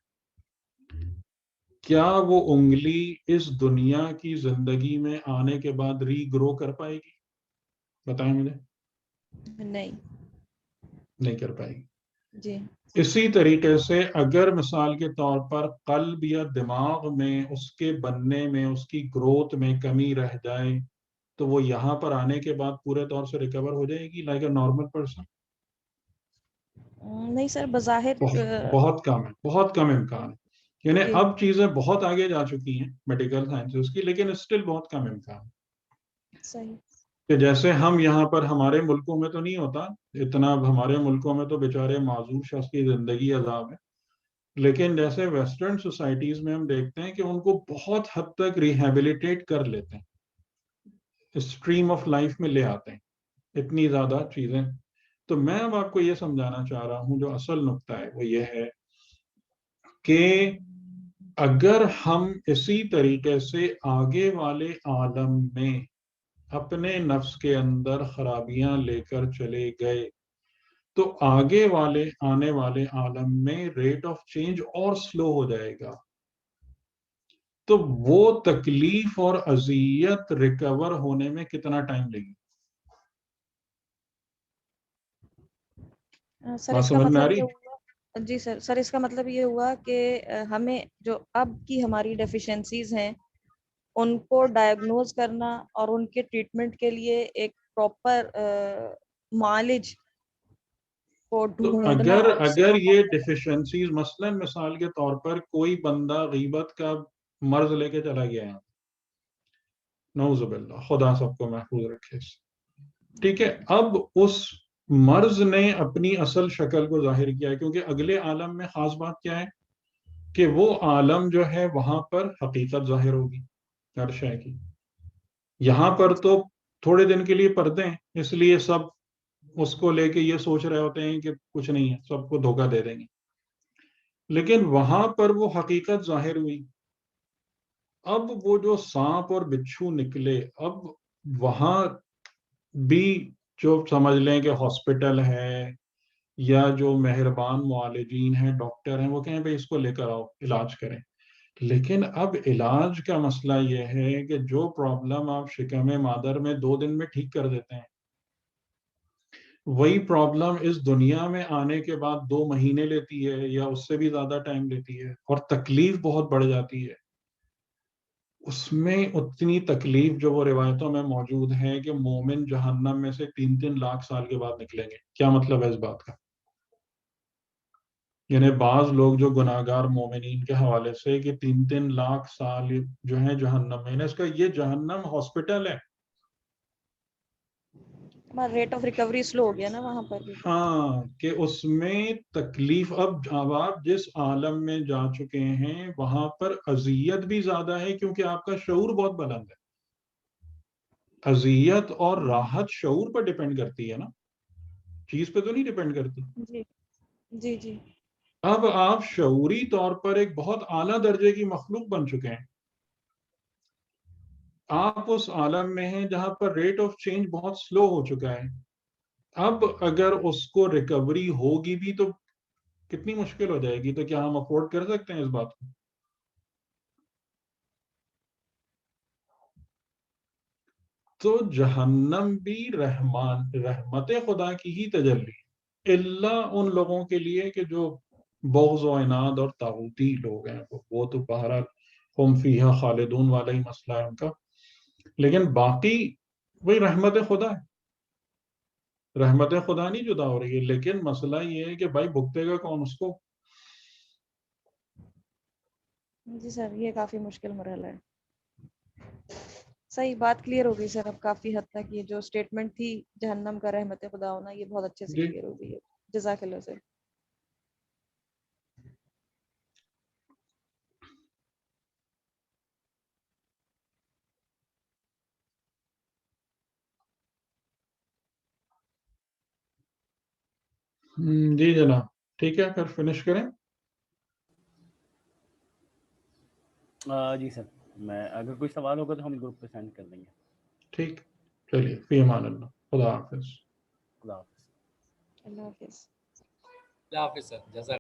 کیا وہ انگلی اس دنیا کی زندگی میں آنے کے بعد ری گرو کر پائے گی؟ بتائیں مجھے. نہیں کر پائے گی. جی. اسی طریقے سے اگر مثال کے طور پر قلب یا دماغ میں، اس کے بننے میں، اس کی گروتھ میں کمی رہ جائے تو وہ یہاں پر آنے کے بعد پورے طور سے ریکور ہو جائے گی لائک اے نارمل پرسن؟ نہیں سر، بظاہر بہت کم ہے، بہت کم امکان ہے. یعنی جی. اب چیزیں بہت آگے جا چکی ہیں میڈیکل سائنسز کی، لیکن اسٹل بہت کم امکان ہے. صحیح. کہ جیسے ہم یہاں پر، ہمارے ملکوں میں تو نہیں ہوتا اتنا، ہمارے ملکوں میں تو بیچارے معذور شخص کی زندگی عذاب ہے. لیکن جیسے ویسٹرن سوسائٹیز میں ہم دیکھتے ہیں کہ ان کو بہت حد تک ریہیبلیٹیٹ کر لیتے ہیں، اسٹریم آف لائف میں لے آتے ہیں، اتنی زیادہ چیزیں. تو میں اب آپ کو یہ سمجھانا چاہ رہا ہوں، جو اصل نقطہ ہے وہ یہ ہے کہ اگر ہم اسی طریقے سے آگے والے عالم میں اپنے نفس کے اندر خرابیاں لے کر چلے گئے تو آگے والے آنے والے عالم میں ریٹ آف چینج اور سلو ہو جائے گا. تو وہ تکلیف اور اذیت ریکور ہونے میں کتنا ٹائم لگے گی؟ سر بات اس کا سمجھ میں آ مطلب رہی؟ یہ ہوا، جی سر اس کا مطلب یہ ہوا کہ ہمیں جو اب کی ہماری ڈیفیشنسیز ہیں ان کو ڈائگنوز کرنا اور ان کے ٹریٹمنٹ کے لیے ایک پراپر معالج کو تو ڈھونڈنا اور اس سے اگر یہ ڈیفیشنسیز، مثلا مثال کے طور پر کوئی بندہ غیبت کا مرض لے کے چلا گیا ہے، نعوذ باللہ، خدا سب کو محفوظ رکھے اس سے. ٹھیک ہے، اب اس مرض نے اپنی اصل شکل کو ظاہر کیا ہے، کیونکہ اگلے عالم میں خاص بات کیا ہے کہ وہ عالم جو ہے وہاں پر حقیقت ظاہر ہوگی ہر شے کی. یہاں پر تو تھوڑے دن کے لیے پردے ہیں، اس لیے سب اس کو لے کے یہ سوچ رہے ہوتے ہیں کہ کچھ نہیں ہے، سب کو دھوکہ دے دیں گے. لیکن وہاں پر وہ حقیقت ظاہر ہوئی. اب وہ جو سانپ اور بچھو نکلے، اب وہاں بھی جو سمجھ لیں کہ ہاسپٹل ہے یا جو مہربان معالجین ہیں، ڈاکٹر ہیں، وہ کہیں بھائی اس کو لے کر آؤ، علاج کریں. لیکن اب علاج کا مسئلہ یہ ہے کہ جو پرابلم آپ شکم مادر میں 2 دن میں ٹھیک کر دیتے ہیں، وہی پرابلم اس دنیا میں آنے کے بعد 2 مہینے لیتی ہے یا اس سے بھی زیادہ ٹائم لیتی ہے، اور تکلیف بہت بڑھ جاتی ہے. اس میں اتنی تکلیف جو وہ روایتوں میں موجود ہے کہ مومن جہنم میں سے 3 لاکھ سال کے بعد نکلیں گے. کیا مطلب ہے اس بات کا؟ یعنی بعض لوگ جو گناہگار مومنین کے حوالے سے کہ 3 لاکھ سال جو ہیں جہنم میں، اس کا یہ جہنم ہاسپٹل ہے. ہمارا ریٹ آف ریکوری سلو ہو گیا نا وہاں پر بھی. ہاں کہ اس میں تکلیف، اب آپ جس عالم میں جا چکے ہیں وہاں پر اذیت بھی زیادہ ہے کیونکہ آپ کا شعور بہت بلند ہے. اذیت اور راحت شعور پر ڈیپینڈ کرتی ہے نا، چیز پہ تو نہیں ڈیپینڈ کرتی. جی جی جی. اب آپ شعوری طور پر ایک بہت اعلیٰ درجے کی مخلوق بن چکے ہیں. آپ اس عالم میں ہیں جہاں پر ریٹ آف چینج بہت سلو ہو چکا ہے. اب اگر اس کو ریکوری ہوگی بھی تو کتنی مشکل ہو جائے گی. تو کیا ہم افورڈ کر سکتے ہیں اس بات کو؟ تو جہنم بھی رحمت خدا کی ہی تجلی، اللہ ان لوگوں کے لیے کہ جو بغض و عناد اور طاغوتی لوگ ہیں، وہ تو بہرحال ہم فیہا خالدون والا ہی مسئلہ ہے ان کا. لیکن باقی وہی رحمت خدا ہے. رحمت خدا نہیں جدا ہو رہی ہے، لیکن مسئلہ یہ ہے کہ بھائی بھگتے گا کون اس کو؟ جی سر یہ کافی مشکل مرحلہ ہے. صحیح بات کلیئر ہو گئی سر اب کافی حد تک. یہ جو اسٹیٹمنٹ تھی جہنم کا رحمت خدا ہونا یہ بہت اچھے سے جی کلیئر ہو گئی ہے. جزاک اللہ سر. جی جناب ٹھیک ہے، پھر فنش کریں. جی سر، میں اگر کوئی سوال ہوگا تو ہم گروپ پہ سینڈ کر دیں گے. ٹھیک، چلیے فی امان اللہ، خدا حافظ. خدا حافظ. اللہ حافظ. اللہ حافظ سر. جزاک